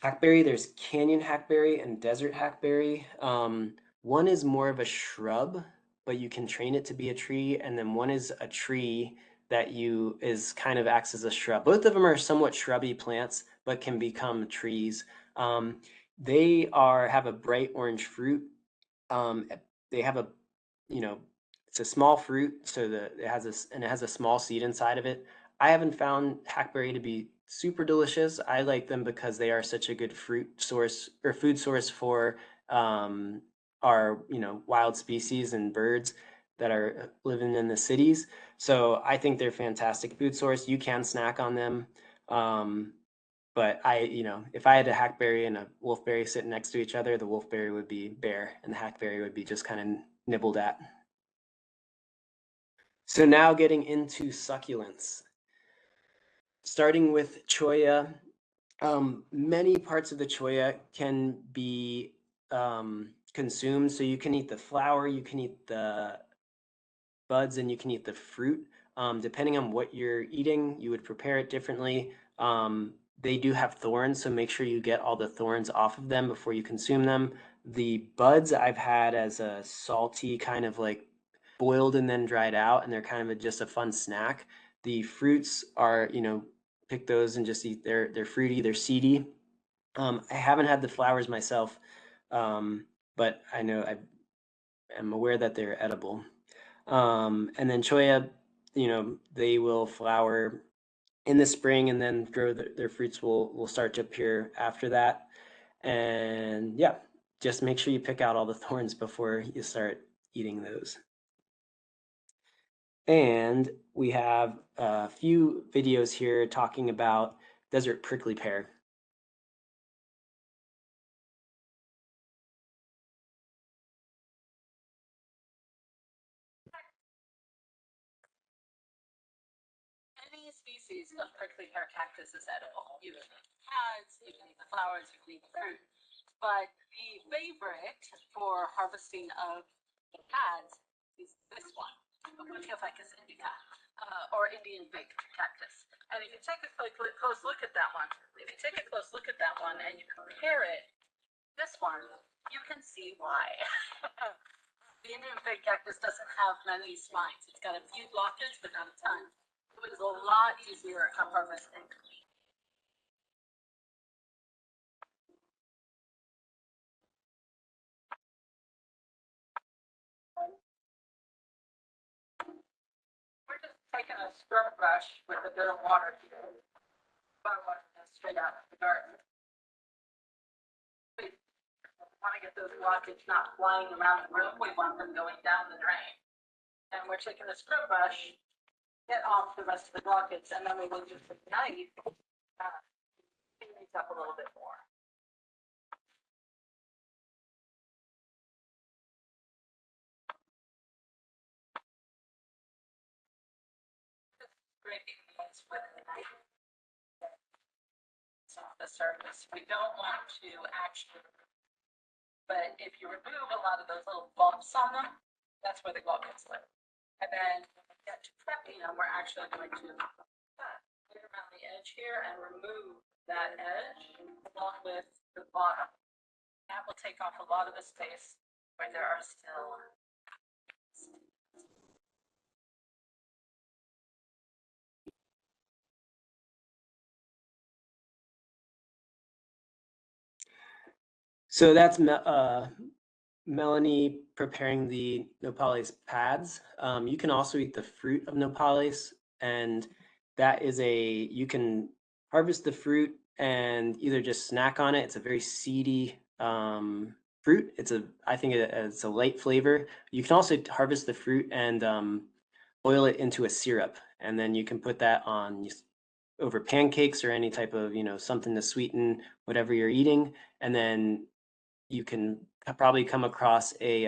hackberry. There's canyon hackberry and desert hackberry. One is more of a shrub, but you can train it to be a tree. And then one is a tree that is kind of acts as a shrub. Both of them are somewhat shrubby plants, but can become trees. They have a bright orange fruit. They have a, it's a small fruit, so it has a small seed inside of it. I haven't found hackberry to be super delicious. I like them because they are such a good fruit source or food source for our wild species and birds that are living in the cities. So I think they're fantastic food source. You can snack on them. But if I had a hackberry and a wolfberry sitting next to each other, the wolfberry would be bare and the hackberry would be just kind of nibbled at. So now getting into succulents. Starting with cholla, many parts of the cholla can be consumed. So you can eat the flower, you can eat the buds, and you can eat the fruit. Depending on what you're eating, you would prepare it differently. They do have thorns, so make sure you get all the thorns off of them before you consume them. The buds I've had as a salty kind of like boiled and then dried out, and they're kind of just a fun snack. The fruits are, pick those and just eat. They're fruity, they're seedy. I haven't had the flowers myself, but I know I'm aware that they're edible. And then cholla, they will flower in the spring and then grow. Their fruits will start to appear after that. And yeah, just make sure you pick out all the thorns before you start eating those. And we have a few videos here talking about desert prickly pear. Any species of prickly pear cactus is edible. You can eat the pads, you can eat the flowers, you can eat the fruit. But the favorite for harvesting of the pads is this one, Phoenix indica, or Indian big cactus. And if you take a close look at that one, and you compare it, this one, you can see why. The Indian big cactus doesn't have many spines. It's got a few blockages, but not a ton. It was a lot easier to harvest and clean. We're just taking a scrub brush with a bit of water here. About water straight out of the garden. We want to get those blockages not flying around the room. We want them going down the drain. And we're taking a scrub brush, get off the rest of the blockage, and then we will use the knife clean these up a little bit more. Scraping these with the knife. It's off the surface. We don't want to actually, but if you remove a lot of those little bumps on them, that's where the glove gets live. And then when we get to prepping them, we're actually going to clear around the edge here and remove that edge along with the bottom. That will take off a lot of the space where there are still. So that's Melanie preparing the nopales pads. You can also eat the fruit of nopales, and that is you can harvest the fruit and either just snack on it. It's a very seedy fruit. I think it's a light flavor. You can also harvest the fruit and boil it into a syrup, and then you can put that on over pancakes or any type of, something to sweeten whatever you're eating. And then you can probably come across a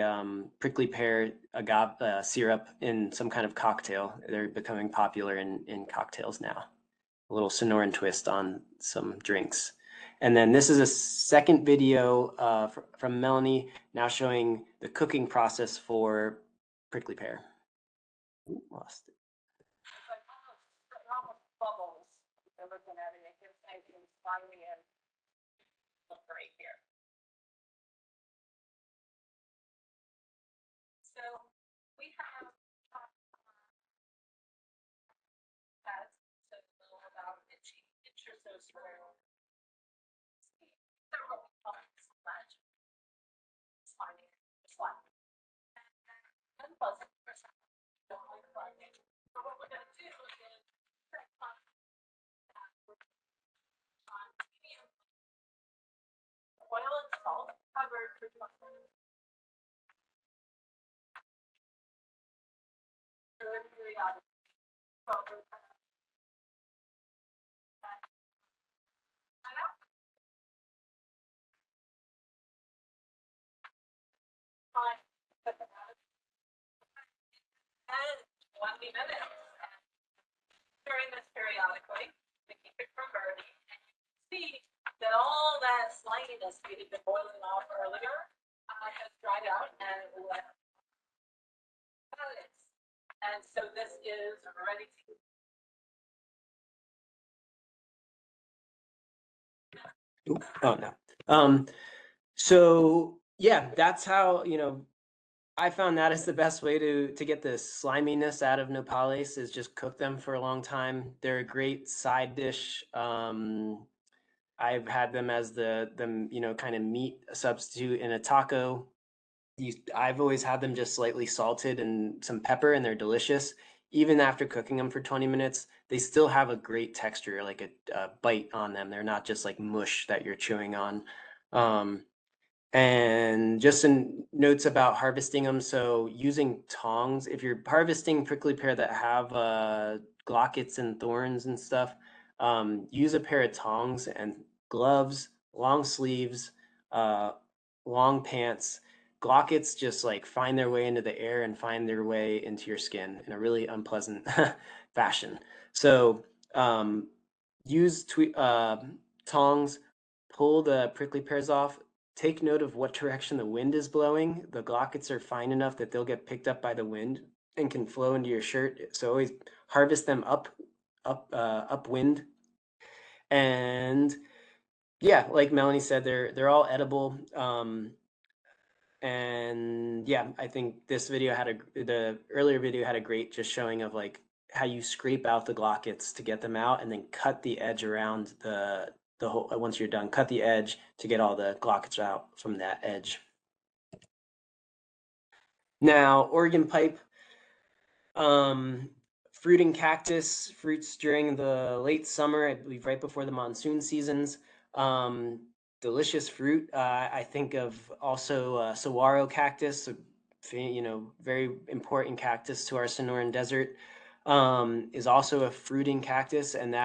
prickly pear agave syrup in some kind of cocktail. They're becoming popular in cocktails now. A little Sonoran twist on some drinks. And then this is a second video from Melanie, now showing the cooking process for prickly pear. Ooh, lost it. Bubbles. They're looking at it, it gives nice and slimy and look great here. So we have that so know about itchy or so several splash, slimy, slimy, unpleasant for some. Don't like it. So what we're gonna do is oil and salt covered for 20 minutes. And 20 minutes. Stirring this periodically to keep it from burning. And you can see that all that sliminess we had been boiling off earlier has dried out and left. And so this is ready to. Oh no. So yeah, that's how, I found that is the best way to get the sliminess out of nopales, is just cook them for a long time. They're a great side dish. I've had them as the kind of meat substitute in a taco. I've always had them just slightly salted and some pepper, and they're delicious. Even after cooking them for 20 minutes, they still have a great texture, like a bite on them. They're not just like mush that you're chewing on. And just some notes about harvesting them. So using tongs, if you're harvesting prickly pear that have glockets and thorns and stuff, use a pair of tongs and gloves, long sleeves, long pants. Glockets just like find their way into the air and find their way into your skin in a really unpleasant fashion. So use tongs, pull the prickly pears off. Take note of what direction the wind is blowing. The glockets are fine enough that they'll get picked up by the wind and can flow into your shirt. So always harvest them upwind. And yeah, like Melanie said, they're all edible. And yeah, I think this video the earlier video had a great just showing of like how you scrape out the glockets to get them out, and then cut the edge around the whole. Once you're done, cut the edge to get all the glockets out from that edge. Now, Oregon pipe, fruiting cactus, fruits during the late summer, I believe right before the monsoon seasons. Delicious fruit. I think of also saguaro cactus, very important cactus to our Sonoran Desert, is also a fruiting cactus, and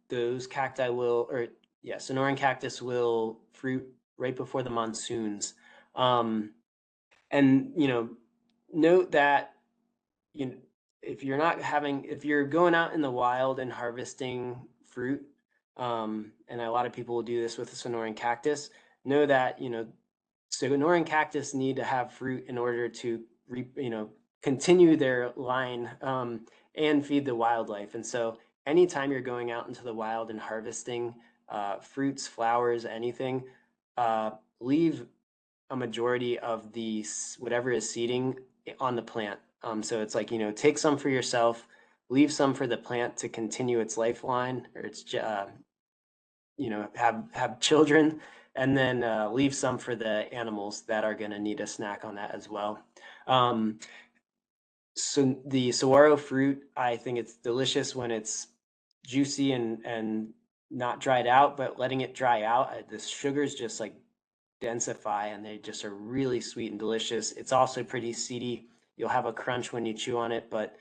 those cacti Sonoran cactus will fruit right before the monsoons. And note that if you're going out in the wild and harvesting fruit, and a lot of people will do this with the Sonoran cactus, know that Sonoran cactus need to have fruit in order to continue their line and feed the wildlife. And so anytime you're going out into the wild and harvesting fruits, flowers, anything, leave a majority of the whatever is seeding on the plant. So it's like, take some for yourself, leave some for the plant to continue its lifeline, or its have children, and then leave some for the animals that are going to need a snack on that as well. So the saguaro fruit, I think it's delicious when it's juicy and not dried out, but letting it dry out, the sugars just like densify, and they just are really sweet and delicious. It's also pretty seedy. You'll have a crunch when you chew on it, but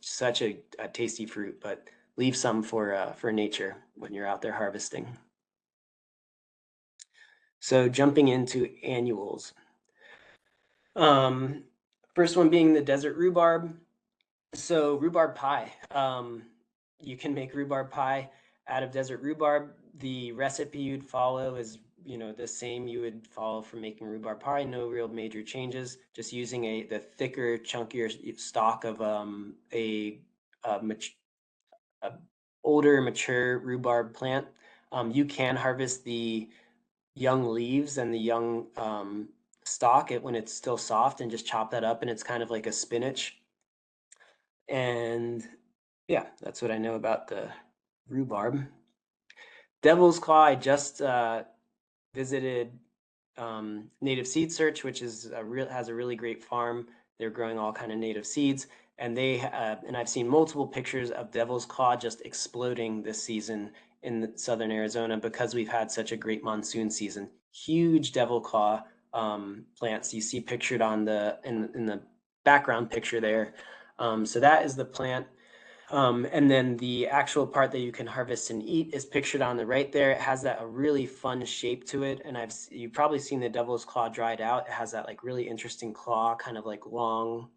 Such a tasty fruit, but leave some for nature when you're out there harvesting. So jumping into annuals. First one being the desert rhubarb. So rhubarb pie. You can make rhubarb pie out of desert rhubarb. The recipe you'd follow is, the same you would follow for making rhubarb pie. No real major changes. Just using the thicker, chunkier stalk of a older, mature rhubarb plant. You can harvest the young leaves and the young stalk when it's still soft and just chop that up, and it's kind of like a spinach. And yeah, that's what I know about the rhubarb. Devil's Claw, I just visited Native Seed Search, which is has a really great farm. They're growing all kind of native seeds, and and I've seen multiple pictures of Devil's Claw just exploding this season in southern Arizona because we've had such a great monsoon season. Huge Devil Claw plants you see pictured on in the background picture there. So that is the plant. And then the actual part that you can harvest and eat is pictured on the right there. It has a really fun shape to it. And you've probably seen the Devil's Claw dried out. It has that like really interesting claw, kind of like long,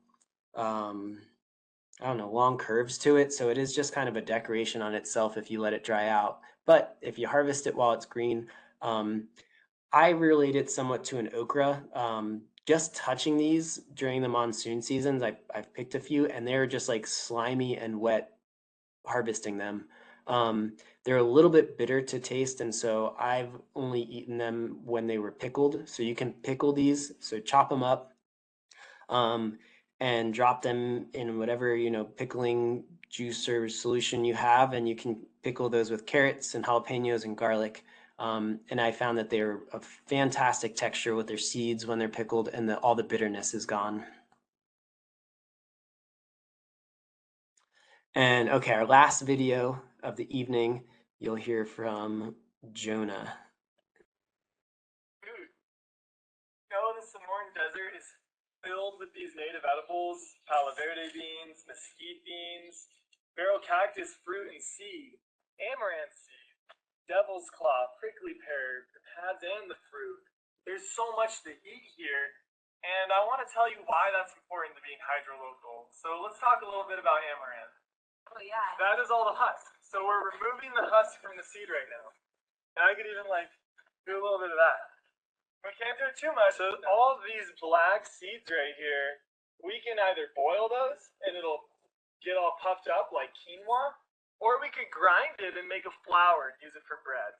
I don't know, long curves to it. So it is just kind of a decoration on itself if you let it dry out. But if you harvest it while it's green, I relate it somewhat to an okra. Just touching these during the monsoon seasons, I've picked a few, and they're just like slimy and wet harvesting them. They're a little bit bitter to taste, and so I've only eaten them when they were pickled. So you can pickle these, so chop them up and drop them in whatever, pickling juice or solution you have, and you can pickle those with carrots and jalapenos and garlic. And I found that they're a fantastic texture with their seeds when they're pickled, and all the bitterness is gone. And okay, our last video of the evening, you'll hear from Jonah. The Sonoran Desert is filled with these native edibles: palo verde beans, mesquite beans, barrel cactus fruit and seed, amaranth seed, devil's claw, prickly pear, the pads and the fruit. There's so much to eat here, and I want to tell you why that's important to being hydrolocal. So let's talk a little bit about amaranth. Oh yeah. That is all the husk. So we're removing the husk from the seed right now. And I could even do a little bit of that. We can't do it too much. So all of these black seeds right here, we can either boil those and it'll get all puffed up like quinoa, or we could grind it and make a flour and use it for bread.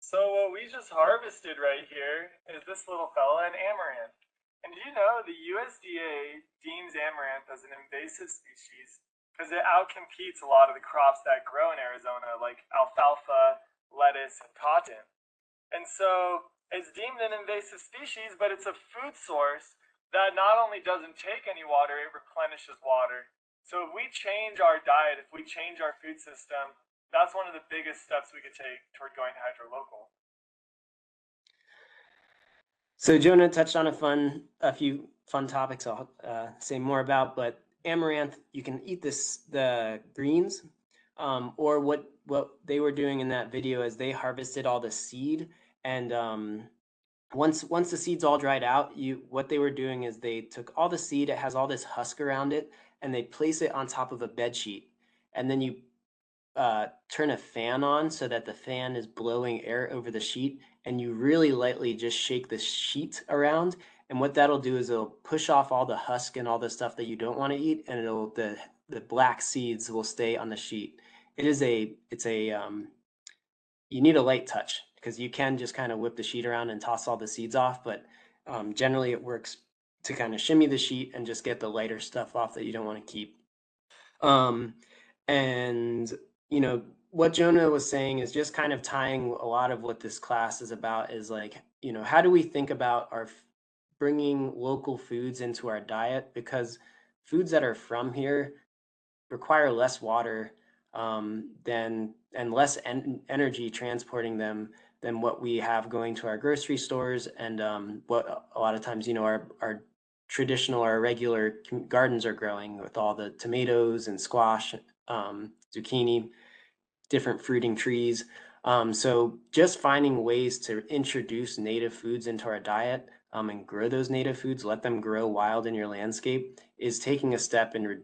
So what we just harvested right here is this little fella, an amaranth. And do you know the USDA deems amaranth as an invasive species because it outcompetes a lot of the crops that grow in Arizona, like alfalfa, lettuce, and cotton. And so it's deemed an invasive species, but it's a food source that not only doesn't take any water, it replenishes water. So if we change our diet, if we change our food system, that's one of the biggest steps we could take toward going hydrolocal. So Jonah touched on a few fun topics I'll say more about, but amaranth, you can eat the greens, or what they were doing in that video is they harvested all the seed, and once the seeds all dried out, what they were doing is they took all the seed, it has all this husk around it, and they place it on top of a bed sheet, and then you turn a fan on so that the fan is blowing air over the sheet, and you really lightly just shake the sheet around, and what that'll do is it'll push off all the husk and all the stuff that you don't want to eat, and the black seeds will stay on the sheet. You need a light touch because you can just kind of whip the sheet around and toss all the seeds off, but generally it works to kind of shimmy the sheet and just get the lighter stuff off that you don't want to keep. And what Jonah was saying is just kind of tying a lot of what this class is about is how do we think about bringing local foods into our diet, because foods that are from here require less water and less energy transporting them than what we have going to our grocery stores, and what a lot of times our traditional or regular gardens are growing, with all the tomatoes and squash, zucchini, different fruiting trees. So just finding ways to introduce native foods into our diet and grow those native foods, let them grow wild in your landscape, is taking a step in,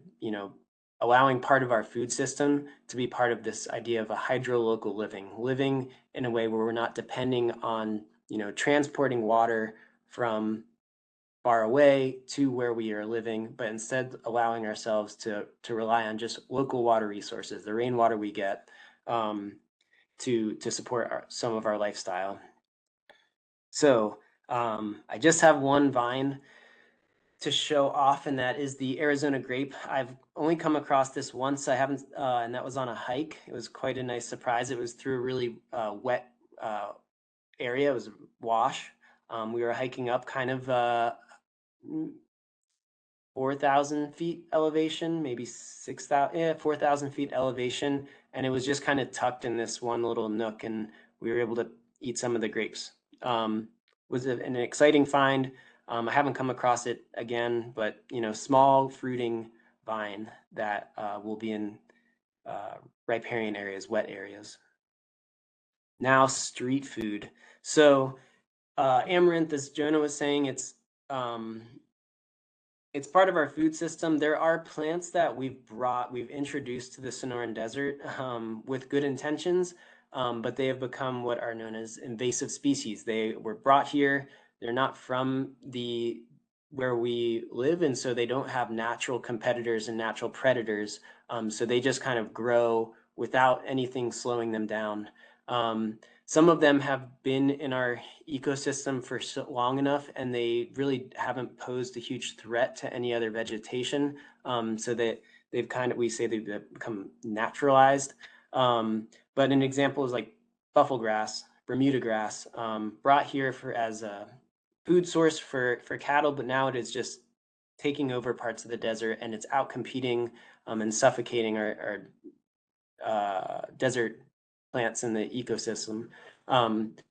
allowing part of our food system to be part of this idea of a hydrolocal living in a way where we're not depending on, transporting water from far away to where we are living, but instead allowing ourselves to rely on just local water resources, the rainwater we get, to support some of our lifestyle. So I just have one vine to show off, and that is the Arizona grape. I've only come across this once. I haven't, and that was on a hike. It was quite a nice surprise. It was through a really wet area. It was a wash. We were hiking up kind of 4,000 feet elevation, maybe 6,000, 4,000 feet elevation. And it was just kind of tucked in this one little nook, and we were able to eat some of the grapes. Was an exciting find. I haven't come across it again, but small fruiting vine that will be in riparian areas, wet areas. Now street food. So amaranth, as Jonah was saying, it's part of our food system. There are plants that we've introduced to the Sonoran Desert with good intentions, but they have become what are known as invasive species. They were brought here. They're not from where we live, and so they don't have natural competitors and natural predators. So they just kind of grow without anything slowing them down. Some of them have been in our ecosystem for long enough, and they really haven't posed a huge threat to any other vegetation, so that they've they've become naturalized. But an example is like bufflegrass, Bermuda grass, brought here as a food source for cattle, but now it is just taking over parts of the desert, and it's out competing and suffocating our desert plants in the ecosystem.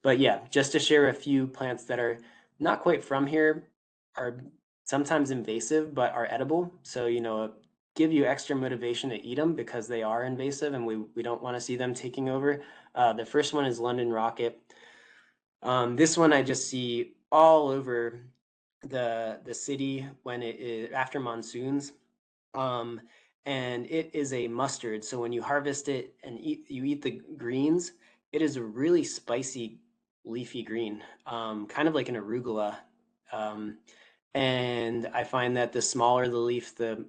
But yeah, just to share a few plants that are not quite from here, are sometimes invasive but are edible. So give you extra motivation to eat them because they are invasive, and we don't want to see them taking over. The first one is London rocket. This one I just see all over the city when it is after monsoons. And it is a mustard. So when you harvest it and you eat the greens, it is a really spicy leafy green, kind of like an arugula. And I find that the smaller the leaf, the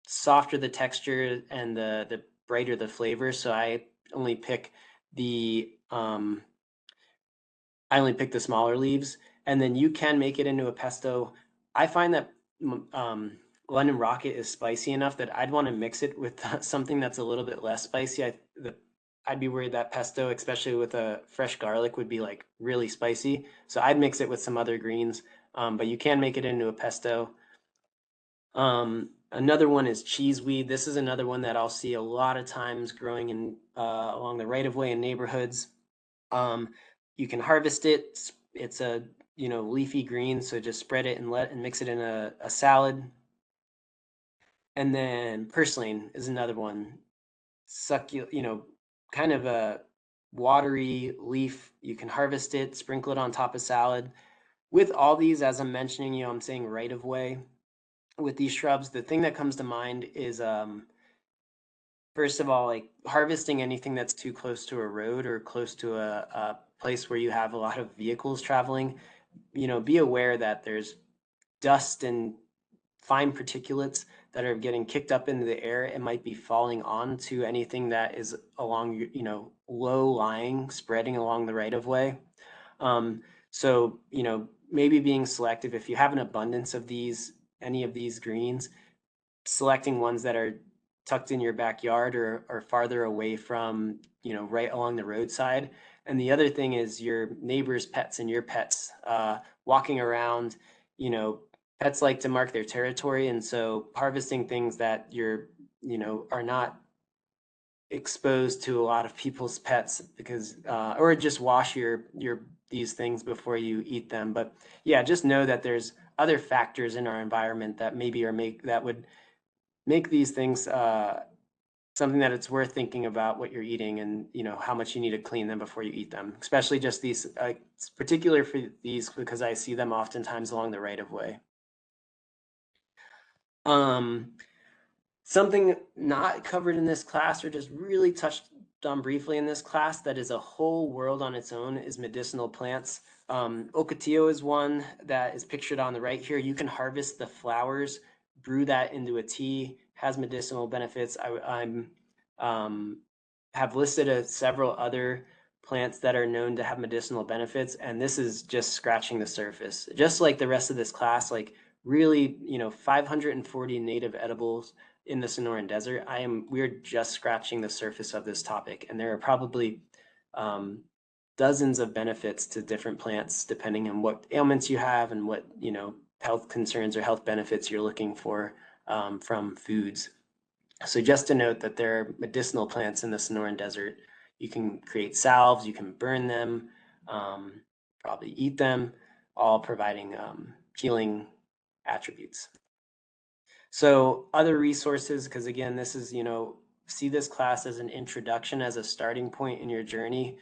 softer the texture and the brighter the flavor. So I only pick the smaller leaves, and then you can make it into a pesto. I find that London rocket is spicy enough that I'd want to mix it with something that's a little bit less spicy. I'd be worried that pesto, especially with a fresh garlic, would be like really spicy. So I'd mix it with some other greens, but you can make it into a pesto. Another one is cheeseweed. This is another one that I'll see a lot of times growing in along the right of way in neighborhoods. You can harvest it. It's a leafy green, so just spread it and mix it in a salad. And then purslane is another one. Kind of a watery leaf. You can harvest it, sprinkle it on top of salad. With all these, as I'm mentioning, I'm saying right of way. With these shrubs, the thing that comes to mind is first of all, like harvesting anything that's too close to a road or close to a place where you have a lot of vehicles traveling. Be aware that there's dust and fine particulates that are getting kicked up into the air. It might be falling onto anything that is along, low lying, spreading along the right of way. So, maybe being selective if you have an abundance of any of these greens, selecting ones that are tucked in your backyard or farther away from, right along the roadside. And the other thing is your neighbor's pets and your pets walking around. Pets like to mark their territory, and so harvesting things that are not exposed to a lot of people's pets, because or just wash these things before you eat them. But yeah, just know that there's other factors in our environment that maybe would make these things something that it's worth thinking about what you're eating, and how much you need to clean them before you eat them, especially just these it's particular for these because I see them oftentimes along the right of way. Something not covered in this class or just really touched on briefly in this class that is a whole world on its own is medicinal plants. Ocotillo is one that is pictured on the right here. You can harvest the flowers, brew that into a tea, has medicinal benefits. I'm have listed several other plants that are known to have medicinal benefits, and this is just scratching the surface. Just like the rest of this class, like really, 540 native edibles in the Sonoran Desert. We're just scratching the surface of this topic, and there are probably dozens of benefits to different plants depending on what ailments you have and what health concerns or health benefits you're looking for from foods. So just to note that there are medicinal plants in the Sonoran Desert. You can create salves, you can burn them, probably eat them, all providing healing attributes. So other resources, because again, this is, see this class as an introduction, as a starting point in your journey.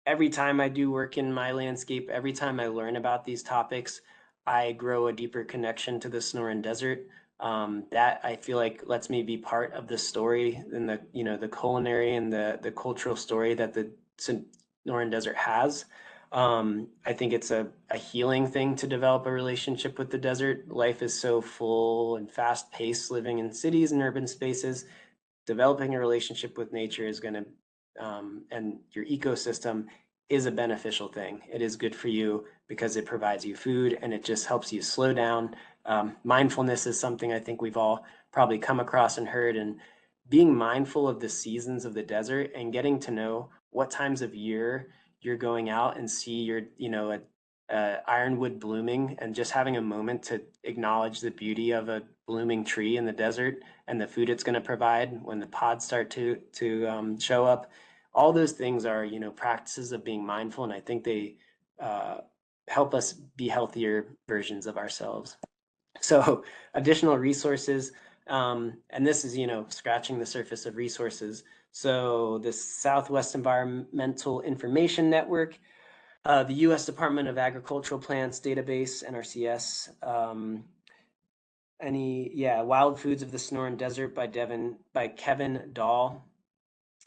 Every time I do work in my landscape, every time I learn about these topics, I grow a deeper connection to the Sonoran Desert. That I feel like lets me be part of the story and the culinary and the cultural story that the Sonoran Desert has. I think it's a healing thing to develop a relationship with the desert. Life is so full and fast paced living in cities and urban spaces. Developing a relationship with nature is going to, and your ecosystem is a beneficial thing. It is good for you because it provides you food and it just helps you slow down. Mindfulness is something I think we've all probably come across and heard, and being mindful of the seasons of the desert and getting to know what times of year you're going out and see your, ironwood blooming, and just having a moment to acknowledge the beauty of a blooming tree in the desert and the food it's going to provide when the pods start to show up. All those things are, practices of being mindful, and I think they help us be healthier versions of ourselves. So additional resources, and this is, scratching the surface of resources. So the Southwest Environmental Information Network, the U.S. Department of Agricultural Plants Database, NRCS, Wild Foods of the Sonoran Desert by Kevin Dahl.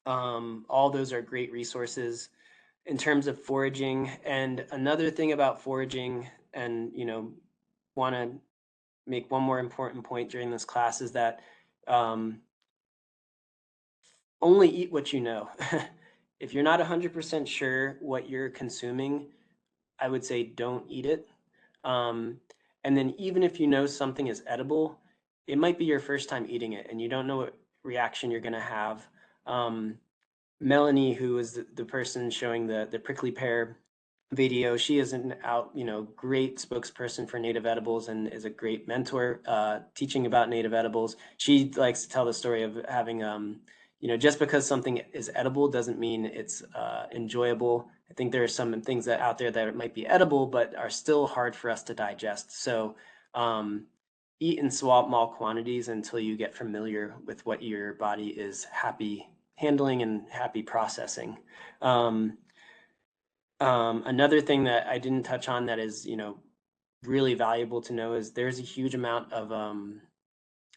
All those are great resources in terms of foraging. And another thing about foraging, and want to make one more important point during this class, is that only eat what you know. If you're not 100% sure what you're consuming, I would say don't eat it. And then even if you know something is edible, it might be your first time eating it and you don't know what reaction you're going to have. Melanie, who is the person showing the prickly pear video, she is an great spokesperson for native edibles and is a great mentor teaching about native edibles. She likes to tell the story of having just because something is edible doesn't mean it's enjoyable. I think there are some things out there that might be edible but are still hard for us to digest. So eat in small quantities until you get familiar with what your body is happy handling and happy processing. Another thing that I didn't touch on that is, really valuable to know is there's a huge amount of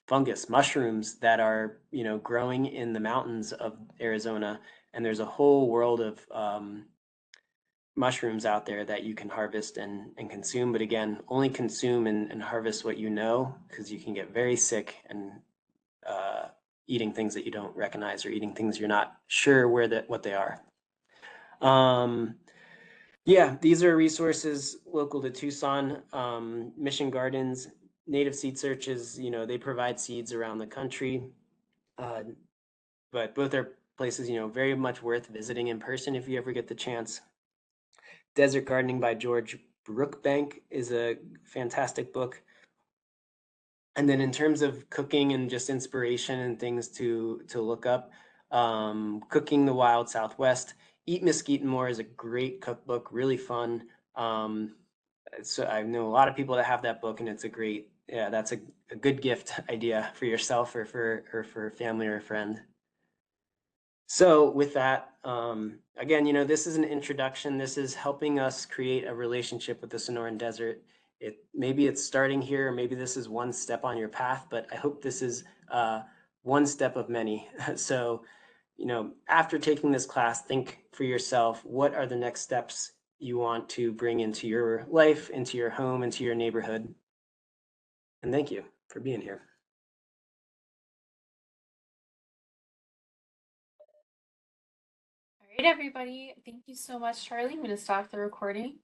fungus, mushrooms that are, growing in the mountains of Arizona. And there's a whole world of mushrooms out there that you can harvest and consume. But again, only consume and harvest what you know, because you can get very sick and eating things that you don't recognize or eating things you're not sure what they are. These are resources local to Tucson. Mission Gardens, Native Seed Searches, they provide seeds around the country. But both are places, very much worth visiting in person if you ever get the chance. Desert Gardening by George Brookbank is a fantastic book. And then in terms of cooking and just inspiration and things to look up, Cooking the Wild Southwest. Eat Mesquite and More is a great cookbook, really fun. So I know a lot of people that have that book, and it's a great, yeah, that's a good gift idea for yourself or for family or a friend. So with that, again, this is an introduction. This is helping us create a relationship with the Sonoran Desert. Maybe it's starting here, or maybe this is one step on your path, but I hope this is one step of many. So, after taking this class, think for yourself, what are the next steps you want to bring into your life, into your home, into your neighborhood? And thank you for being here. All right, everybody. Thank you so much, Charlie. I'm going to stop the recording.